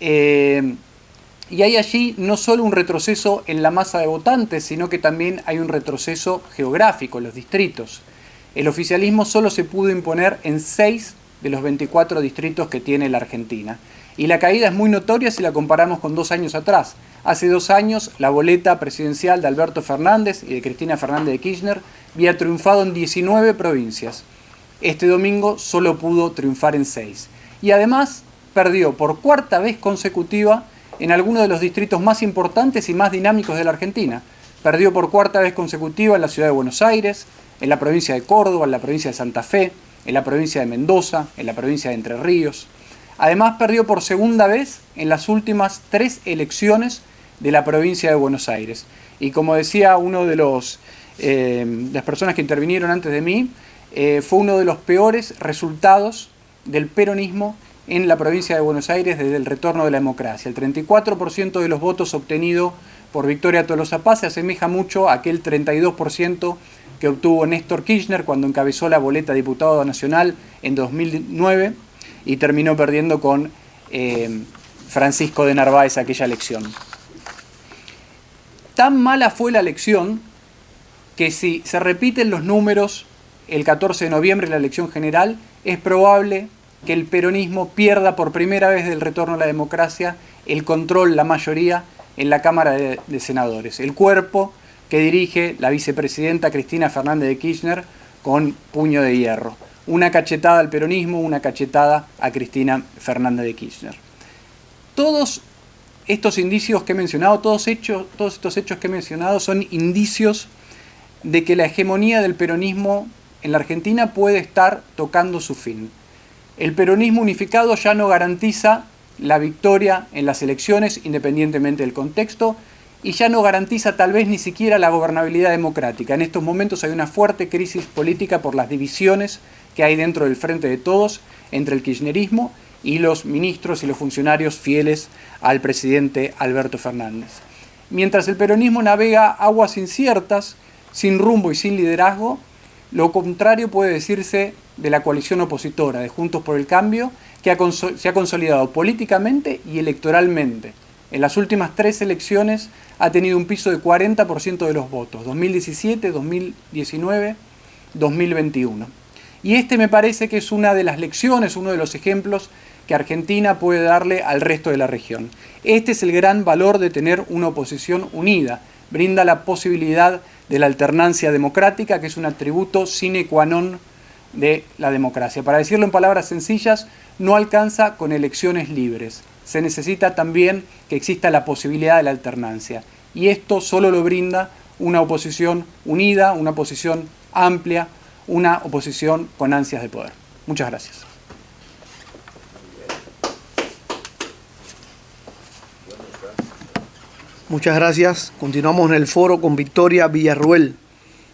Y hay allí no solo un retroceso en la masa de votantes, sino que también hay un retroceso geográfico en los distritos. El oficialismo solo se pudo imponer en 6 de los 24 distritos que tiene la Argentina. Y la caída es muy notoria si la comparamos con 2 años atrás. Hace 2 años la boleta presidencial de Alberto Fernández y de Cristina Fernández de Kirchner había triunfado en 19 provincias. Este domingo solo pudo triunfar en 6. Y además perdió por 4ª vez consecutiva en algunos de los distritos más importantes y más dinámicos de la Argentina. Perdió por 4ª vez consecutiva en la ciudad de Buenos Aires, en la provincia de Córdoba, en la provincia de Santa Fe, en la provincia de Mendoza, en la provincia de Entre Ríos. Además, perdió por segunda vez en las últimas 3 elecciones de la provincia de Buenos Aires. Y como decía uno de las personas que intervinieron antes de mí, fue uno de los peores resultados del peronismo en la provincia de Buenos Aires desde el retorno de la democracia. El 34% de los votos obtenidos por Victoria Tolosa Paz se asemeja mucho a aquel 32% que obtuvo Néstor Kirchner cuando encabezó la boleta de diputado nacional en 2009 y terminó perdiendo con Francisco de Narváez aquella elección. Tan mala fue la elección que si se repiten los números el 14 de noviembre en la elección general, es probable que el peronismo pierda por primera vez del retorno a la democracia el control, la mayoría, en la Cámara de Senadores. El cuerpo que dirige la vicepresidenta Cristina Fernández de Kirchner con puño de hierro. Una cachetada al peronismo, una cachetada a Cristina Fernández de Kirchner. Todos estos indicios que he mencionado, todos estos hechos que he mencionado son indicios de que la hegemonía del peronismo en la Argentina puede estar tocando su fin. El peronismo unificado ya no garantiza la victoria en las elecciones independientemente del contexto y ya no garantiza tal vez ni siquiera la gobernabilidad democrática. En estos momentos hay una fuerte crisis política por las divisiones que hay dentro del Frente de Todos entre el kirchnerismo y los ministros y los funcionarios fieles al presidente Alberto Fernández. Mientras el peronismo navega aguas inciertas, sin rumbo y sin liderazgo, lo contrario puede decirse de la coalición opositora de Juntos por el Cambio, que se ha consolidado políticamente y electoralmente. En las últimas 3 elecciones ha tenido un piso de 40% de los votos, 2017, 2019, 2021. Y este me parece que es una de las lecciones, uno de los ejemplos que Argentina puede darle al resto de la región. Este es el gran valor de tener una oposición unida. Brinda la posibilidad de la alternancia democrática, que es un atributo sine qua non de la democracia. Para decirlo en palabras sencillas, no alcanza con elecciones libres. Se necesita también que exista la posibilidad de la alternancia. Y esto solo lo brinda una oposición unida, una oposición amplia, una oposición con ansias de poder. Muchas gracias. Muchas gracias. Continuamos en el foro con Victoria Villarruel.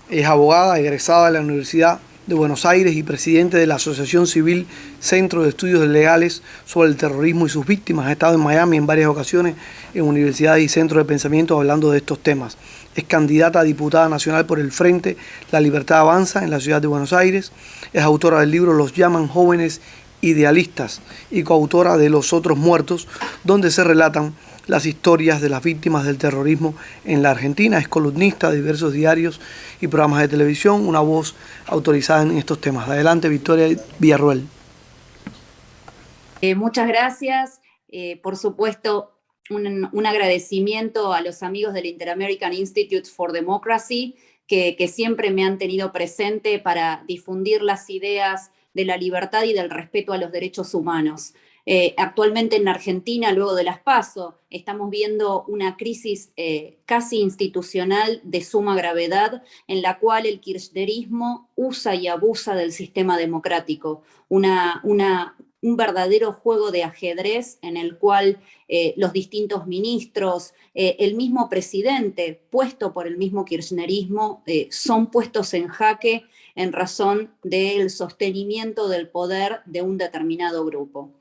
Es abogada egresada de la Universidad de Buenos Aires y presidente de la Asociación Civil Centro de Estudios Legales sobre el Terrorismo y sus Víctimas. Ha estado en Miami en varias ocasiones en universidades y centros de pensamiento hablando de estos temas. Es candidata a diputada nacional por el Frente La Libertad Avanza en la ciudad de Buenos Aires. Es autora del libro Los llaman jóvenes idealistas y coautora de Los otros muertos, donde se relatan las historias de las víctimas del terrorismo en la Argentina. Es columnista de diversos diarios y programas de televisión, una voz autorizada en estos temas. Adelante, Victoria Villarruel. Muchas gracias. Por supuesto, un agradecimiento a los amigos del Inter-American Institute for Democracy, que siempre me han tenido presente para difundir las ideas de la libertad y del respeto a los derechos humanos. Actualmente en Argentina, luego de las PASO, estamos viendo una crisis casi institucional de suma gravedad en la cual el kirchnerismo usa y abusa del sistema democrático. Un verdadero juego de ajedrez en el cual los distintos ministros, el mismo presidente puesto por el mismo kirchnerismo, son puestos en jaque en razón del sostenimiento del poder de un determinado grupo.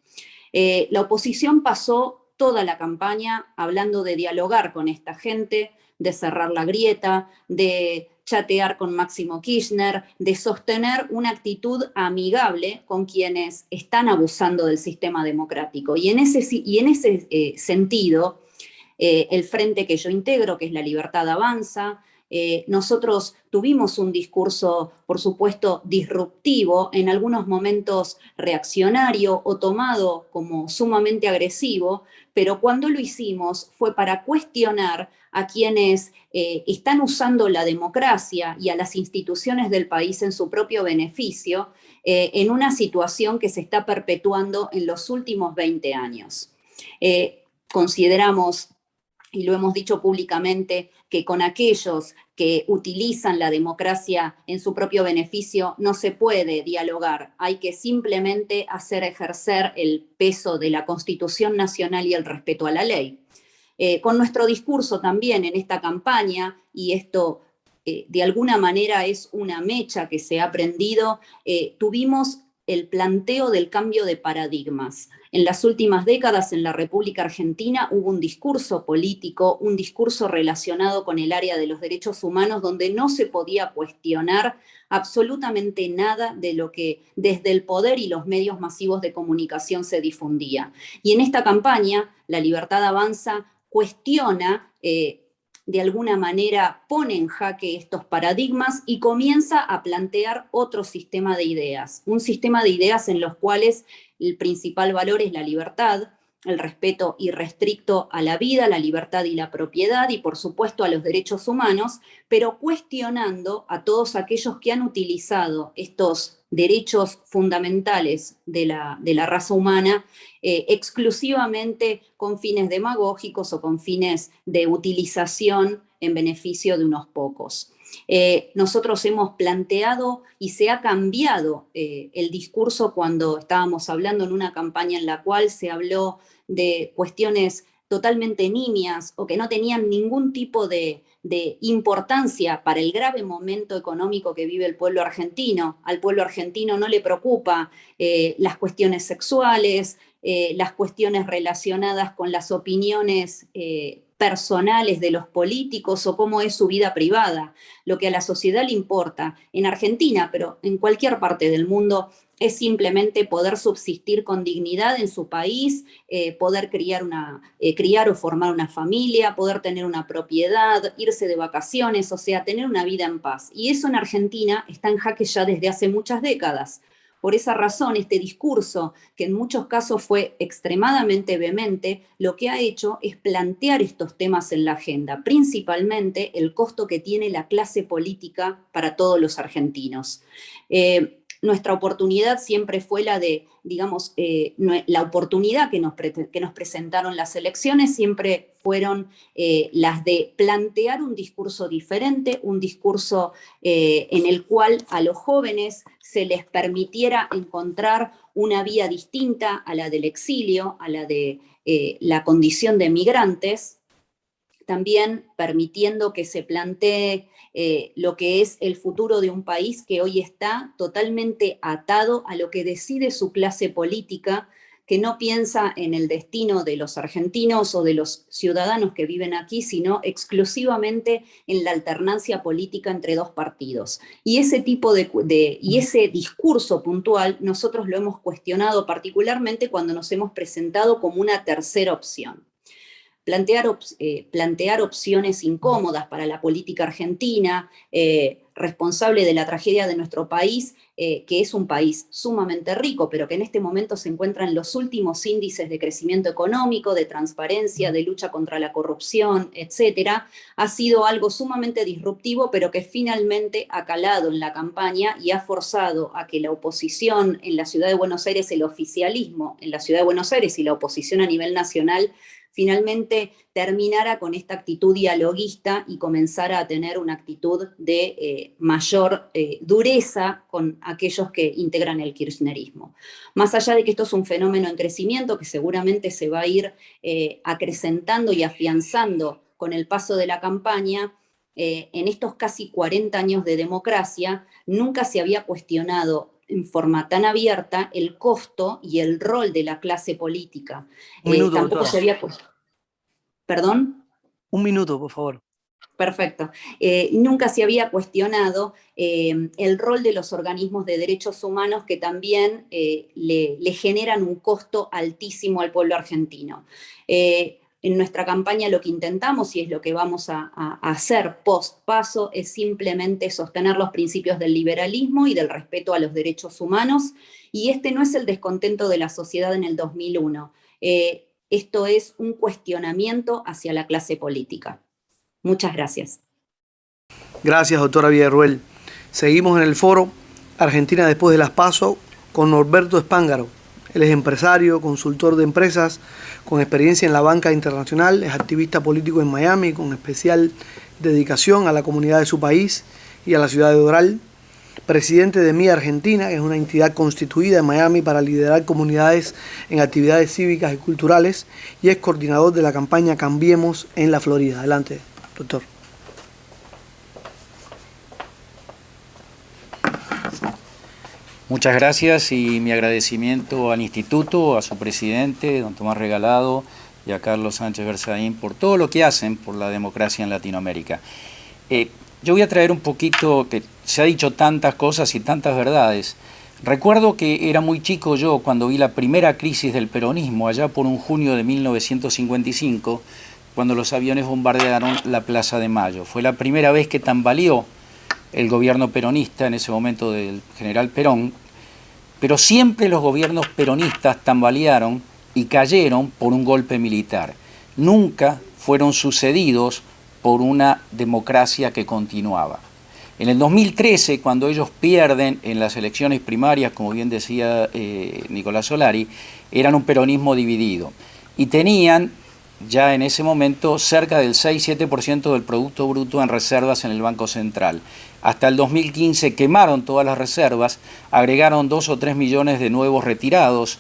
La oposición pasó toda la campaña hablando de dialogar con esta gente, de cerrar la grieta, de chatear con Máximo Kirchner, de sostener una actitud amigable con quienes están abusando del sistema democrático. Y en ese sentido, el frente que yo integro, que es La Libertad Avanza, nosotros tuvimos un discurso, por supuesto, disruptivo, en algunos momentos reaccionario o tomado como sumamente agresivo, pero cuando lo hicimos fue para cuestionar a quienes están usando la democracia y a las instituciones del país en su propio beneficio, en una situación que se está perpetuando en los últimos 20 años. Consideramos y lo hemos dicho públicamente, que con aquellos que utilizan la democracia en su propio beneficio no se puede dialogar. Hay que simplemente hacer ejercer el peso de la Constitución Nacional y el respeto a la ley. Con nuestro discurso también en esta campaña, y esto de alguna manera es una mecha que se ha prendido, tuvimos el planteo del cambio de paradigmas. En las últimas décadas en la República Argentina hubo un discurso político, un discurso relacionado con el área de los derechos humanos donde no se podía cuestionar absolutamente nada de lo que desde el poder y los medios masivos de comunicación se difundía. Y en esta campaña, La Libertad Avanza cuestiona, de alguna manera pone en jaque estos paradigmas y comienza a plantear otro sistema de ideas, un sistema de ideas en los cuales el principal valor es la libertad, el respeto irrestricto a la vida, la libertad y la propiedad y por supuesto a los derechos humanos, pero cuestionando a todos aquellos que han utilizado estos derechos fundamentales de la raza humana exclusivamente con fines demagógicos o con fines de utilización en beneficio de unos pocos. Nosotros hemos planteado y se ha cambiado el discurso cuando estábamos hablando en una campaña en la cual se habló de cuestiones totalmente nimias o que no tenían ningún tipo de importancia para el grave momento económico que vive el pueblo argentino. Al pueblo argentino no le preocupa las cuestiones sexuales, las cuestiones relacionadas con las opiniones personales de los políticos o cómo es su vida privada. Lo que a la sociedad le importa en Argentina, pero en cualquier parte del mundo, es simplemente poder subsistir con dignidad en su país, poder criar o formar una familia, poder tener una propiedad, irse de vacaciones, o sea, tener una vida en paz. Y eso en Argentina está en jaque ya desde hace muchas décadas. Por esa razón, este discurso, que en muchos casos fue extremadamente vehemente, lo que ha hecho es plantear estos temas en la agenda, principalmente el costo que tiene la clase política para todos los argentinos. Nuestra oportunidad siempre fue la de, digamos, la oportunidad que nos presentaron las elecciones siempre fueron las de plantear un discurso diferente, un discurso en el cual a los jóvenes se les permitiera encontrar una vía distinta a la del exilio, a la de la condición de migrantes, también permitiendo que se plantee lo que es el futuro de un país que hoy está totalmente atado a lo que decide su clase política, que no piensa en el destino de los argentinos o de los ciudadanos que viven aquí, sino exclusivamente en la alternancia política entre dos partidos. Y ese tipo y ese discurso puntual nosotros lo hemos cuestionado particularmente cuando nos hemos presentado como una tercera opción. Plantear opciones incómodas para la política argentina, responsable de la tragedia de nuestro país, que es un país sumamente rico, pero que en este momento se encuentra en los últimos índices de crecimiento económico, de transparencia, de lucha contra la corrupción, etcétera, ha sido algo sumamente disruptivo, pero que finalmente ha calado en la campaña y ha forzado a que la oposición en la Ciudad de Buenos Aires, el oficialismo en la Ciudad de Buenos Aires y la oposición a nivel nacional, finalmente terminara con esta actitud dialoguista y comenzara a tener una actitud de mayor dureza con aquellos que integran el kirchnerismo. Más allá de que esto es un fenómeno en crecimiento que seguramente se va a ir acrecentando y afianzando con el paso de la campaña, en estos casi 40 años de democracia nunca se había cuestionado en forma tan abierta el costo y el rol de la clase política. Un minuto, tampoco doctora. se había... ¿Perdón? Un minuto, por favor. Perfecto. Nunca se había cuestionado el rol de los organismos de derechos humanos que también le generan un costo altísimo al pueblo argentino. En nuestra campaña lo que intentamos, y es lo que vamos a hacer post paso, es simplemente sostener los principios del liberalismo y del respeto a los derechos humanos, y este no es el descontento de la sociedad en el 2001. Esto es un cuestionamiento hacia la clase política. Muchas gracias. Gracias, doctora Villarruel. Seguimos en el foro Argentina después de las PASO con Norberto Espángaro, Él es empresario, consultor de empresas, con experiencia en la banca internacional, es activista político en Miami, con especial dedicación a la comunidad de su país y a la ciudad de Doral. Presidente de MIA Argentina, que es una entidad constituida en Miami para liderar comunidades en actividades cívicas y culturales, y es coordinador de la campaña Cambiemos en la Florida. Adelante, doctor. Muchas gracias y mi agradecimiento al Instituto, a su presidente, don Tomás Regalado, y a Carlos Sánchez Berzaín por todo lo que hacen por la democracia en Latinoamérica. Yo voy a traer un poquito, que se ha dicho tantas cosas y tantas verdades. Recuerdo que era muy chico yo cuando vi la primera crisis del peronismo, allá por un junio de 1955, cuando los aviones bombardearon la Plaza de Mayo. Fue la primera vez que tambaleó el gobierno peronista, en ese momento del general Perón, pero siempre los gobiernos peronistas tambalearon y cayeron por un golpe militar. Nunca fueron sucedidos por una democracia que continuaba. En el 2013, cuando ellos pierden en las elecciones primarias, como bien decía Nicolás Solari, eran un peronismo dividido y tenían ya en ese momento cerca del 6-7% del Producto Bruto en reservas en el Banco Central. Hasta el 2015 quemaron todas las reservas, agregaron 2 o 3 millones de nuevos retirados,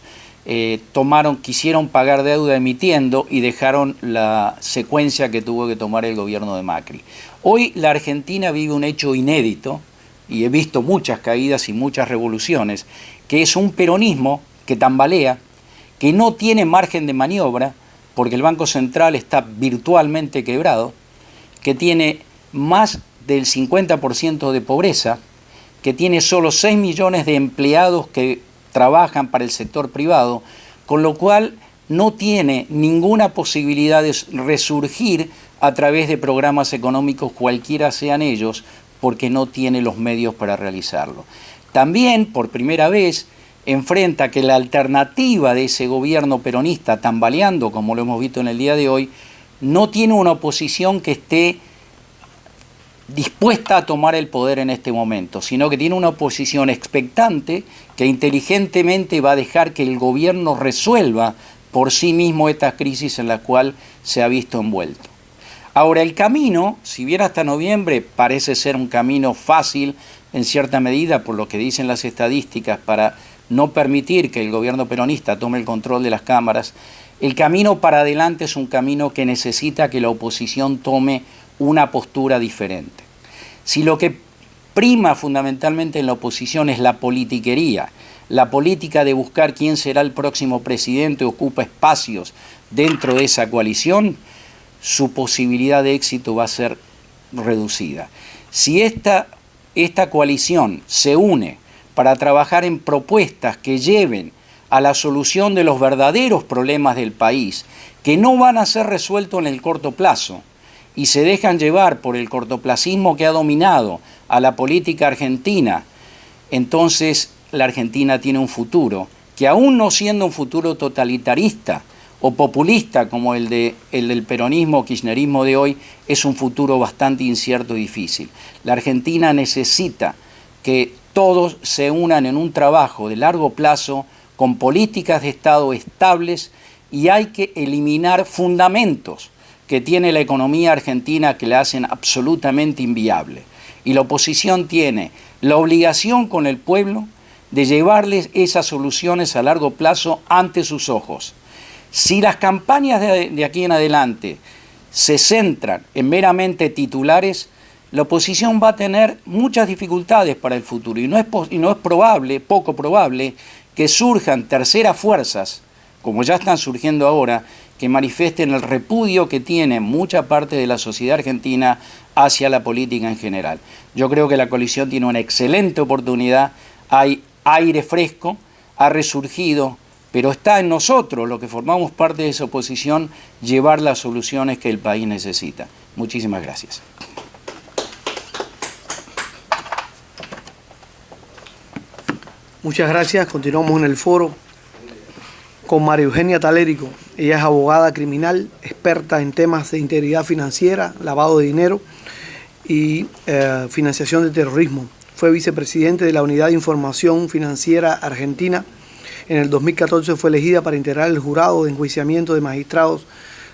quisieron pagar deuda emitiendo y dejaron la secuencia que tuvo que tomar el gobierno de Macri. Hoy la Argentina vive un hecho inédito, y he visto muchas caídas y muchas revoluciones, que es un peronismo que tambalea, que no tiene margen de maniobra, porque el Banco Central está virtualmente quebrado, que tiene más del 50% de pobreza, que tiene solo 6 millones de empleados que trabajan para el sector privado, con lo cual no tiene ninguna posibilidad de resurgir a través de programas económicos, cualquiera sean ellos, porque no tiene los medios para realizarlo. También, por primera vez, enfrenta que la alternativa de ese gobierno peronista, tambaleando, como lo hemos visto en el día de hoy, no tiene una oposición que esté dispuesta a tomar el poder en este momento, sino que tiene una oposición expectante que inteligentemente va a dejar que el gobierno resuelva por sí mismo esta crisis en la cual se ha visto envuelto. Ahora, el camino, si bien hasta noviembre parece ser un camino fácil en cierta medida por lo que dicen las estadísticas para no permitir que el gobierno peronista tome el control de las cámaras, el camino para adelante es un camino que necesita que la oposición tome una postura diferente. Si lo que prima fundamentalmente en la oposición es la politiquería, la política de buscar quién será el próximo presidente, ocupa espacios dentro de esa coalición, su posibilidad de éxito va a ser reducida. Si esta coalición se une para trabajar en propuestas que lleven a la solución de los verdaderos problemas del país, que no van a ser resueltos en el corto plazo, y se dejan llevar por el cortoplacismo que ha dominado a la política argentina, entonces la Argentina tiene un futuro que, aún no siendo un futuro totalitarista o populista como el del peronismo o kirchnerismo de hoy, es un futuro bastante incierto y difícil. La Argentina necesita que todos se unan en un trabajo de largo plazo con políticas de Estado estables, y hay que eliminar fundamentos que tiene la economía argentina que la hacen absolutamente inviable. Y la oposición tiene la obligación con el pueblo de llevarles esas soluciones a largo plazo ante sus ojos. Si las campañas de aquí en adelante se centran en meramente titulares, la oposición va a tener muchas dificultades para el futuro, y no es probable, poco probable, que surjan terceras fuerzas, como ya están surgiendo ahora, que manifiesten el repudio que tiene mucha parte de la sociedad argentina hacia la política en general. Yo creo que la coalición tiene una excelente oportunidad, hay aire fresco, ha resurgido, pero está en nosotros, los que formamos parte de esa oposición, llevar las soluciones que el país necesita. Muchísimas gracias. Muchas gracias. Continuamos en el foro con María Eugenia Talérico. Ella es abogada criminal, experta en temas de integridad financiera, lavado de dinero y financiación de terrorismo. Fue vicepresidente de la Unidad de Información Financiera Argentina En el 2014 fue elegida para integrar el jurado de enjuiciamiento de magistrados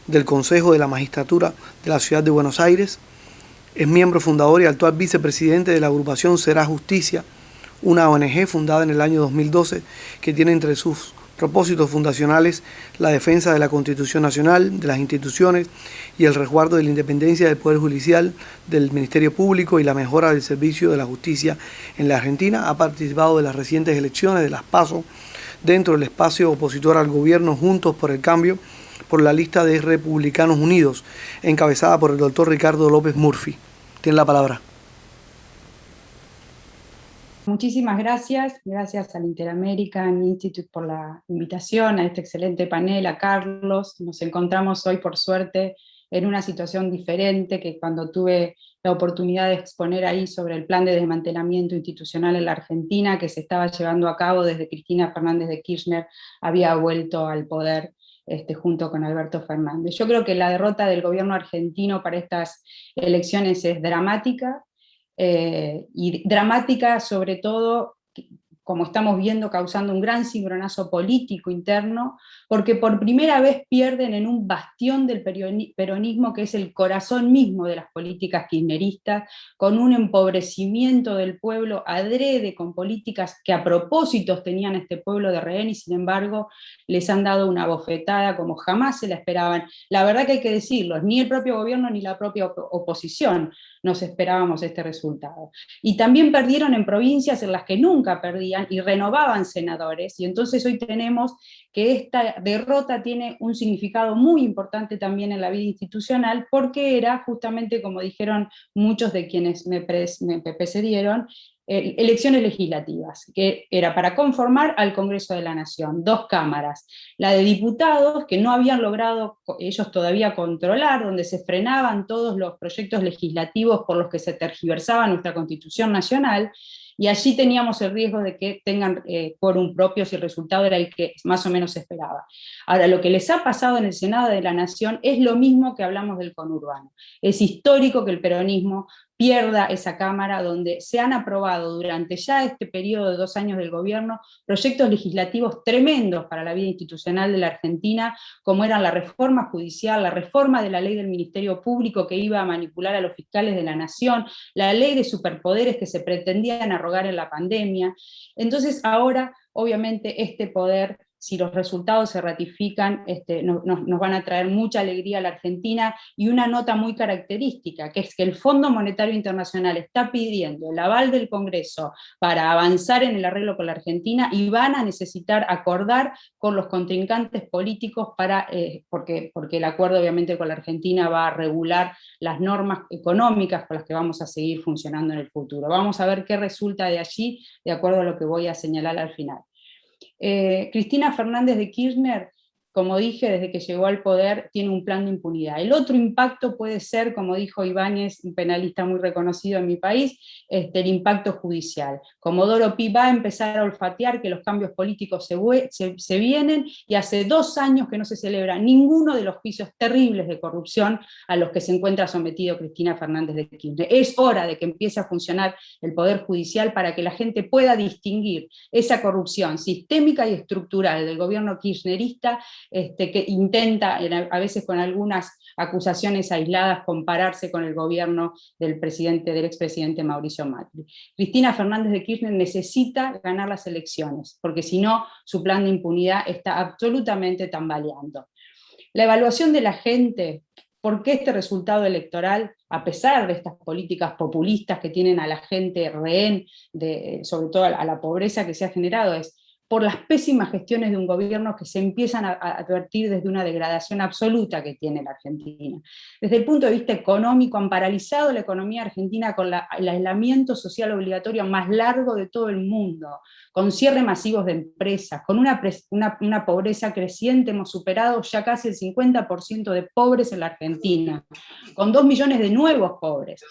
del Consejo de la Magistratura de la Ciudad de Buenos Aires. Es miembro fundador y actual vicepresidente de la agrupación Será Justicia, una ONG fundada en el año 2012 que tiene entre sus propósitos fundacionales la defensa de la Constitución Nacional, de las instituciones y el resguardo de la independencia del Poder Judicial, del Ministerio Público y la mejora del servicio de la justicia en la Argentina. Ha participado de las recientes elecciones de las PASO dentro del espacio opositor al gobierno Juntos por el Cambio por la lista de Republicanos Unidos, encabezada por el doctor Ricardo López Murphy. Tiene la palabra. Muchísimas gracias al Inter-American Institute por la invitación, a este excelente panel, a Carlos. Nos encontramos hoy, por suerte, en una situación diferente que cuando tuve la oportunidad de exponer ahí sobre el plan de desmantelamiento institucional en la Argentina que se estaba llevando a cabo desde Cristina Fernández de Kirchner había vuelto al poder junto con Alberto Fernández. Yo creo que la derrota del gobierno argentino para estas elecciones es dramática, y dramática sobre todo, como estamos viendo, causando un gran cimbronazo político interno, porque por primera vez pierden en un bastión del peronismo que es el corazón mismo de las políticas kirchneristas, con un empobrecimiento del pueblo adrede, con políticas que a propósito tenían a este pueblo de rehén y sin embargo les han dado una bofetada como jamás se la esperaban. La verdad que hay que decirlo, ni el propio gobierno ni la propia oposición nos esperábamos este resultado. Y también perdieron en provincias en las que nunca perdían y renovaban senadores, y entonces hoy tenemos que esta derrota tiene un significado muy importante también en la vida institucional, porque era justamente, como dijeron muchos de quienes me precedieron, elecciones legislativas, que era para conformar al Congreso de la Nación, 2 cámaras, la de diputados, que no habían logrado ellos todavía controlar, donde se frenaban todos los proyectos legislativos por los que se tergiversaba nuestra Constitución Nacional, y allí teníamos el riesgo de que tengan quórum propio si el resultado era el que más o menos se esperaba. Ahora, lo que les ha pasado en el Senado de la Nación es lo mismo que hablamos del conurbano. Es histórico que el peronismo pierda esa Cámara donde se han aprobado durante ya este periodo de 2 años del gobierno proyectos legislativos tremendos para la vida institucional de la Argentina, como eran la reforma judicial, la reforma de la ley del Ministerio Público que iba a manipular a los fiscales de la Nación, la ley de superpoderes que se pretendían arrogar en la pandemia. Entonces ahora, obviamente, este poder, si los resultados se ratifican, nos van a traer mucha alegría a la Argentina, y una nota muy característica, que es que el Fondo Monetario Internacional está pidiendo el aval del Congreso para avanzar en el arreglo con la Argentina, y van a necesitar acordar con los contrincantes políticos porque el acuerdo obviamente con la Argentina va a regular las normas económicas con las que vamos a seguir funcionando en el futuro. Vamos a ver qué resulta de allí, de acuerdo a lo que voy a señalar al final. Cristina Fernández de Kirchner, como dije, desde que llegó al poder, tiene un plan de impunidad. El otro impacto puede ser, como dijo Ibáñez, un penalista muy reconocido en mi país, el impacto judicial. Comodoro Pi va a empezar a olfatear que los cambios políticos se vienen, y hace 2 años que no se celebra ninguno de los juicios terribles de corrupción a los que se encuentra sometido Cristina Fernández de Kirchner. Es hora de que empiece a funcionar el Poder Judicial para que la gente pueda distinguir esa corrupción sistémica y estructural del gobierno kirchnerista, que intenta, a veces con algunas acusaciones aisladas, compararse con el gobierno del expresidente Mauricio Macri. Cristina Fernández de Kirchner necesita ganar las elecciones, porque si no, su plan de impunidad está absolutamente tambaleando. La evaluación de la gente, ¿por qué este resultado electoral, a pesar de estas políticas populistas que tienen a la gente rehén, sobre todo a la pobreza que se ha generado, es por las pésimas gestiones de un gobierno que se empiezan a advertir desde una degradación absoluta que tiene la Argentina. Desde el punto de vista económico, han paralizado la economía argentina con el aislamiento social obligatorio más largo de todo el mundo, con cierre masivos de empresas, con una pobreza creciente. Hemos superado ya casi el 50% de pobres en la Argentina, con 2 millones de nuevos pobres,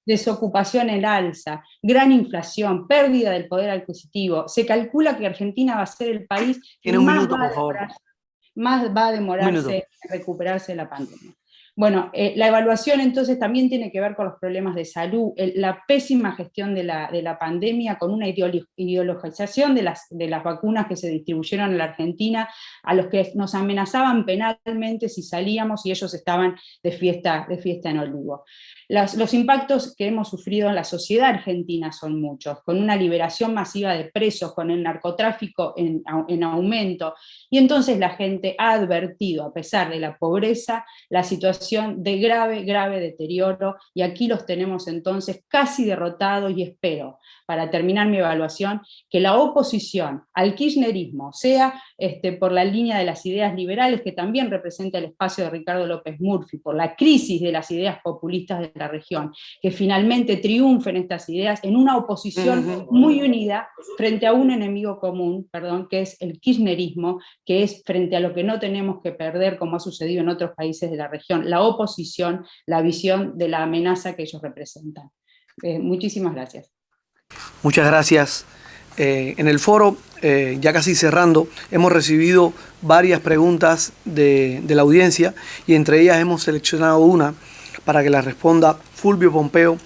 desocupación en alza, gran inflación, pérdida del poder adquisitivo. Se calcula que Argentina va a ser el país que más va a demorarse en recuperarse de la pandemia. Bueno, la evaluación entonces también tiene que ver con los problemas de salud, la pésima gestión de la pandemia con una ideologización de las vacunas que se distribuyeron en la Argentina, a los que nos amenazaban penalmente si salíamos y ellos estaban de fiesta en Olivo. Los impactos que hemos sufrido en la sociedad argentina son muchos, con una liberación masiva de presos, con el narcotráfico en aumento, y entonces la gente ha advertido, a pesar de la pobreza, la situación de grave deterioro, y aquí los tenemos entonces casi derrotados, y espero, para terminar mi evaluación, que la oposición al kirchnerismo sea por la línea de las ideas liberales, que también representa el espacio de Ricardo López Murphy, por la crisis de las ideas populistas de la región, que finalmente triunfen estas ideas en una oposición muy unida frente a un enemigo común, que es el kirchnerismo, que es frente a lo que no tenemos que perder, como ha sucedido en otros países de la región, la oposición, la visión de la amenaza que ellos representan. Muchísimas gracias. Muchas gracias. En el foro, ya casi cerrando, hemos recibido varias preguntas de la audiencia, y entre ellas hemos seleccionado una para que la responda Fulvio Pompeo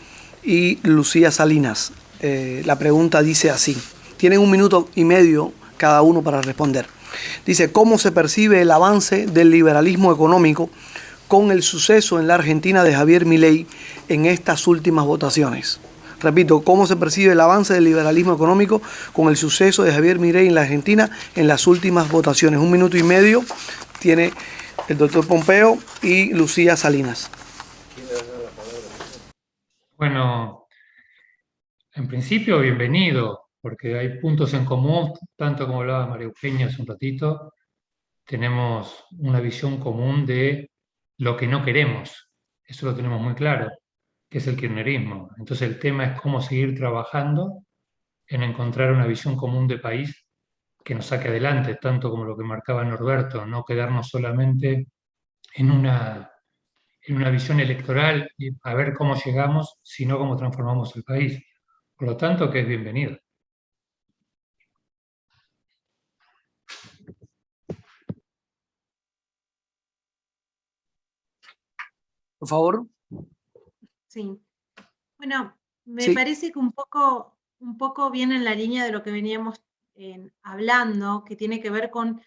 y Lucía Salinas. La pregunta dice así, tienen 1 minuto y medio cada uno para responder. Dice, ¿cómo se percibe el avance del liberalismo económico con el suceso en la Argentina de Javier Milei en estas últimas votaciones? Repito, ¿cómo se percibe el avance del liberalismo económico con el suceso de Javier Milei en la Argentina en las últimas votaciones? 1 minuto y medio tiene el doctor Pompeo y Lucía Salinas. Bueno, en principio, bienvenido, porque hay puntos en común, tanto como hablaba María Eugenia hace un ratito, tenemos una visión común de lo que no queremos, eso lo tenemos muy claro, que es el kirchnerismo. Entonces el tema es cómo seguir trabajando en encontrar una visión común de país que nos saque adelante, tanto como lo que marcaba Norberto, no quedarnos solamente en una visión electoral y a ver cómo llegamos, sino cómo transformamos el país. Por lo tanto, que es bienvenido. Por favor. Sí. Bueno, me parece que un poco viene en la línea de lo que veníamos hablando, que tiene que ver con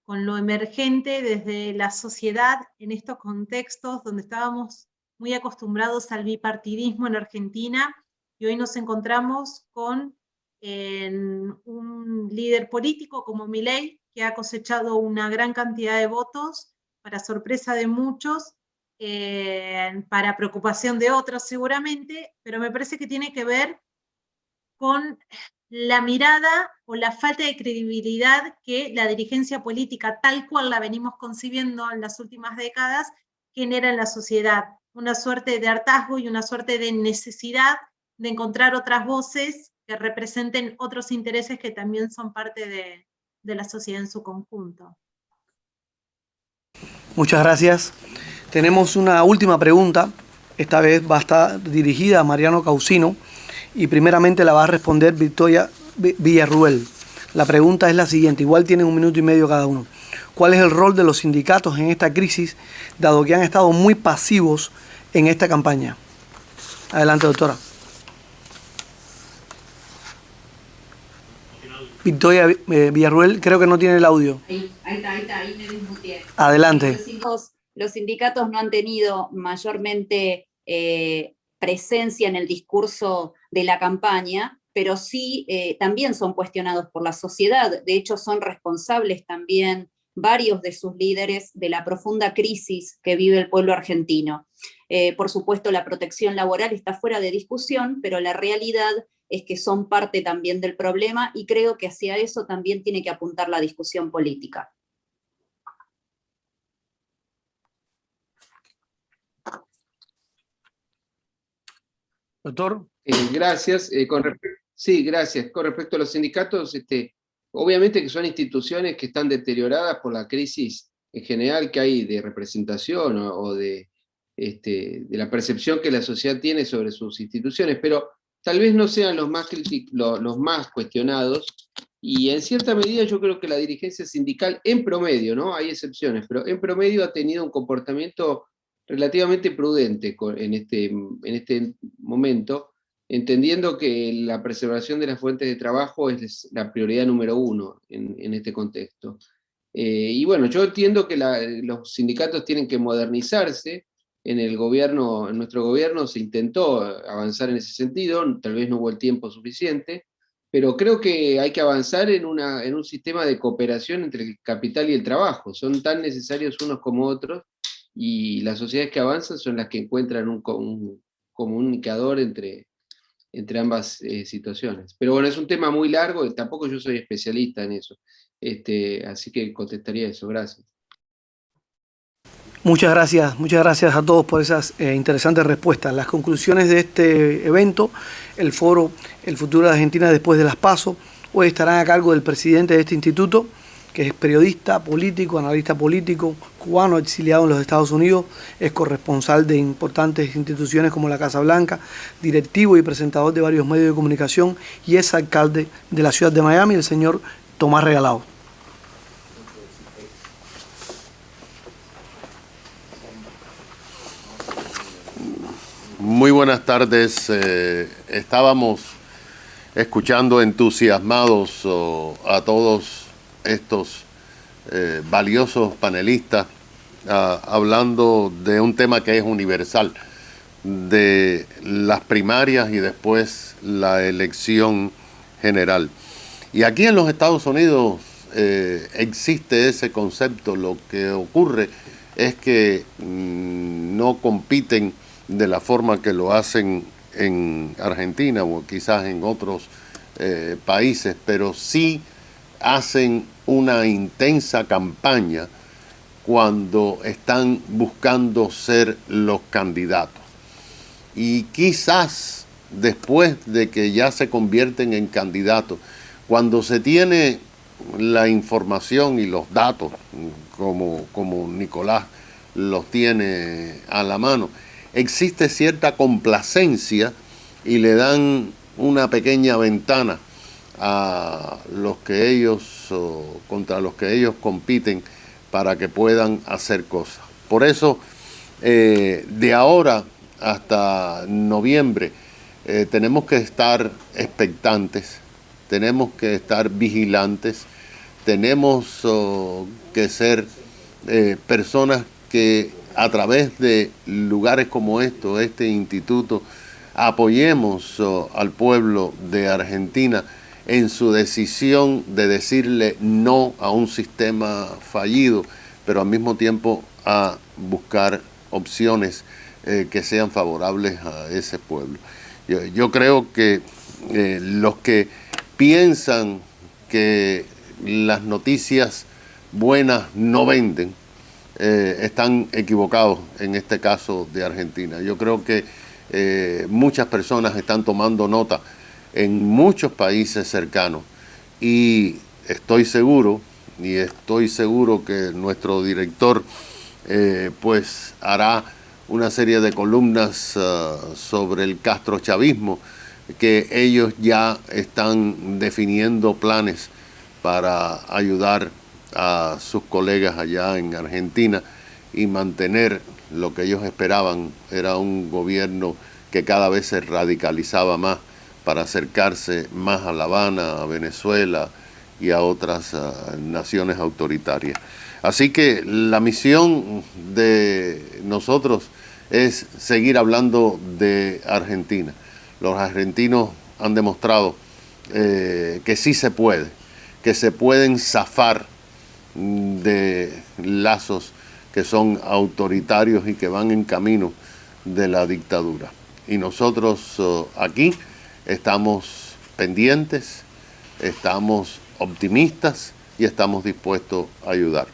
lo emergente desde la sociedad en estos contextos donde estábamos muy acostumbrados al bipartidismo en Argentina, y hoy nos encontramos con un líder político como Milei, que ha cosechado una gran cantidad de votos, para sorpresa de muchos, para preocupación de otros seguramente, pero me parece que tiene que ver con la mirada o la falta de credibilidad que la dirigencia política, tal cual la venimos concibiendo en las últimas décadas, genera en la sociedad. Una suerte de hartazgo y una suerte de necesidad de encontrar otras voces que representen otros intereses que también son parte de la sociedad en su conjunto. Muchas gracias. Tenemos una última pregunta, esta vez va a estar dirigida a Mariano Causino, y primeramente la va a responder Victoria Villarruel. La pregunta es la siguiente, igual tienen 1 minuto y medio cada uno. ¿Cuál es el rol de los sindicatos en esta crisis, dado que han estado muy pasivos en esta campaña? Adelante, doctora. Victoria Villarruel, creo que no tiene el audio. Ahí me desmuteé. Adelante. Los sindicatos no han tenido mayormente presencia en el discurso de la campaña, pero sí también son cuestionados por la sociedad. De hecho, son responsables también varios de sus líderes de la profunda crisis que vive el pueblo argentino. Por supuesto, la protección laboral está fuera de discusión, pero la realidad es que son parte también del problema, y creo que hacia eso también tiene que apuntar la discusión política. Doctor. Gracias. Gracias. Con respecto a los sindicatos, obviamente que son instituciones que están deterioradas por la crisis en general que hay de representación o de la percepción que la sociedad tiene sobre sus instituciones, pero tal vez no sean los más más cuestionados, y en cierta medida yo creo que la dirigencia sindical en promedio, ¿no? Hay excepciones, pero en promedio ha tenido un comportamiento relativamente prudente en este momento, entendiendo que la preservación de las fuentes de trabajo es la prioridad número 1 en este contexto. Y bueno, yo entiendo que los sindicatos tienen que modernizarse. En nuestro gobierno se intentó avanzar en ese sentido, tal vez no hubo el tiempo suficiente, pero creo que hay que avanzar en un sistema de cooperación entre el capital y el trabajo. Son tan necesarios unos como otros, y las sociedades que avanzan son las que encuentran un comunicador entre ambas situaciones. Pero bueno, es un tema muy largo, y tampoco yo soy especialista en eso. Así que contestaría eso. Gracias. Muchas gracias a todos por esas interesantes respuestas. Las conclusiones de este evento, el foro El futuro de Argentina después de las PASO, hoy estarán a cargo del presidente de este instituto, que es periodista, político, analista político, cubano, exiliado en los Estados Unidos, es corresponsal de importantes instituciones como la Casa Blanca, directivo y presentador de varios medios de comunicación, y es alcalde de la ciudad de Miami, el señor Tomás Regalado. Muy buenas tardes. Estábamos escuchando entusiasmados a todos estos valiosos panelistas hablando de un tema que es universal, de las primarias y después la elección general. Y aquí en los Estados Unidos existe ese concepto. Lo que ocurre es que no compiten de la forma que lo hacen en Argentina o quizás en otros países, pero sí hacen una intensa campaña cuando están buscando ser los candidatos. Y quizás después de que ya se convierten en candidatos, cuando se tiene la información y los datos, como Nicolás los tiene a la mano, existe cierta complacencia y le dan una pequeña ventana a los que ellos, contra los que ellos compiten, para que puedan hacer cosas. Por eso, de ahora hasta noviembre, tenemos que estar expectantes, tenemos que estar vigilantes, tenemos que ser personas que a través de lugares como este instituto, apoyemos al pueblo de Argentina en su decisión de decirle no a un sistema fallido, pero al mismo tiempo a buscar opciones que sean favorables a ese pueblo. Yo creo que los que piensan que las noticias buenas no venden, están equivocados en este caso de Argentina. Yo creo que muchas personas están tomando nota en muchos países cercanos, y estoy seguro que nuestro director pues hará una serie de columnas sobre el castrochavismo, que ellos ya están definiendo planes para ayudar a sus colegas allá en Argentina y mantener lo que ellos esperaban. Era un gobierno que cada vez se radicalizaba más para acercarse más a La Habana, a Venezuela y a otras naciones autoritarias. Así que la misión de nosotros es seguir hablando de Argentina. Los argentinos han demostrado que sí se puede, que se pueden zafar de lazos que son autoritarios y que van en camino de la dictadura. Y nosotros aquí estamos pendientes, estamos optimistas y estamos dispuestos a ayudar.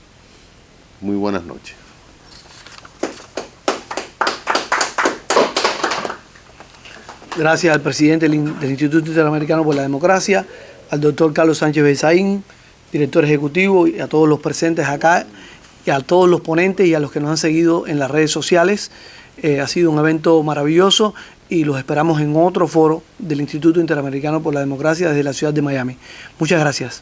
Muy buenas noches. Gracias al presidente del Instituto Interamericano por la Democracia, al doctor Carlos Sánchez Bezaín, director ejecutivo, y a todos los presentes acá, y a todos los ponentes y a los que nos han seguido en las redes sociales. Ha sido un evento maravilloso y los esperamos en otro foro del Instituto Interamericano por la Democracia desde la ciudad de Miami. Muchas gracias.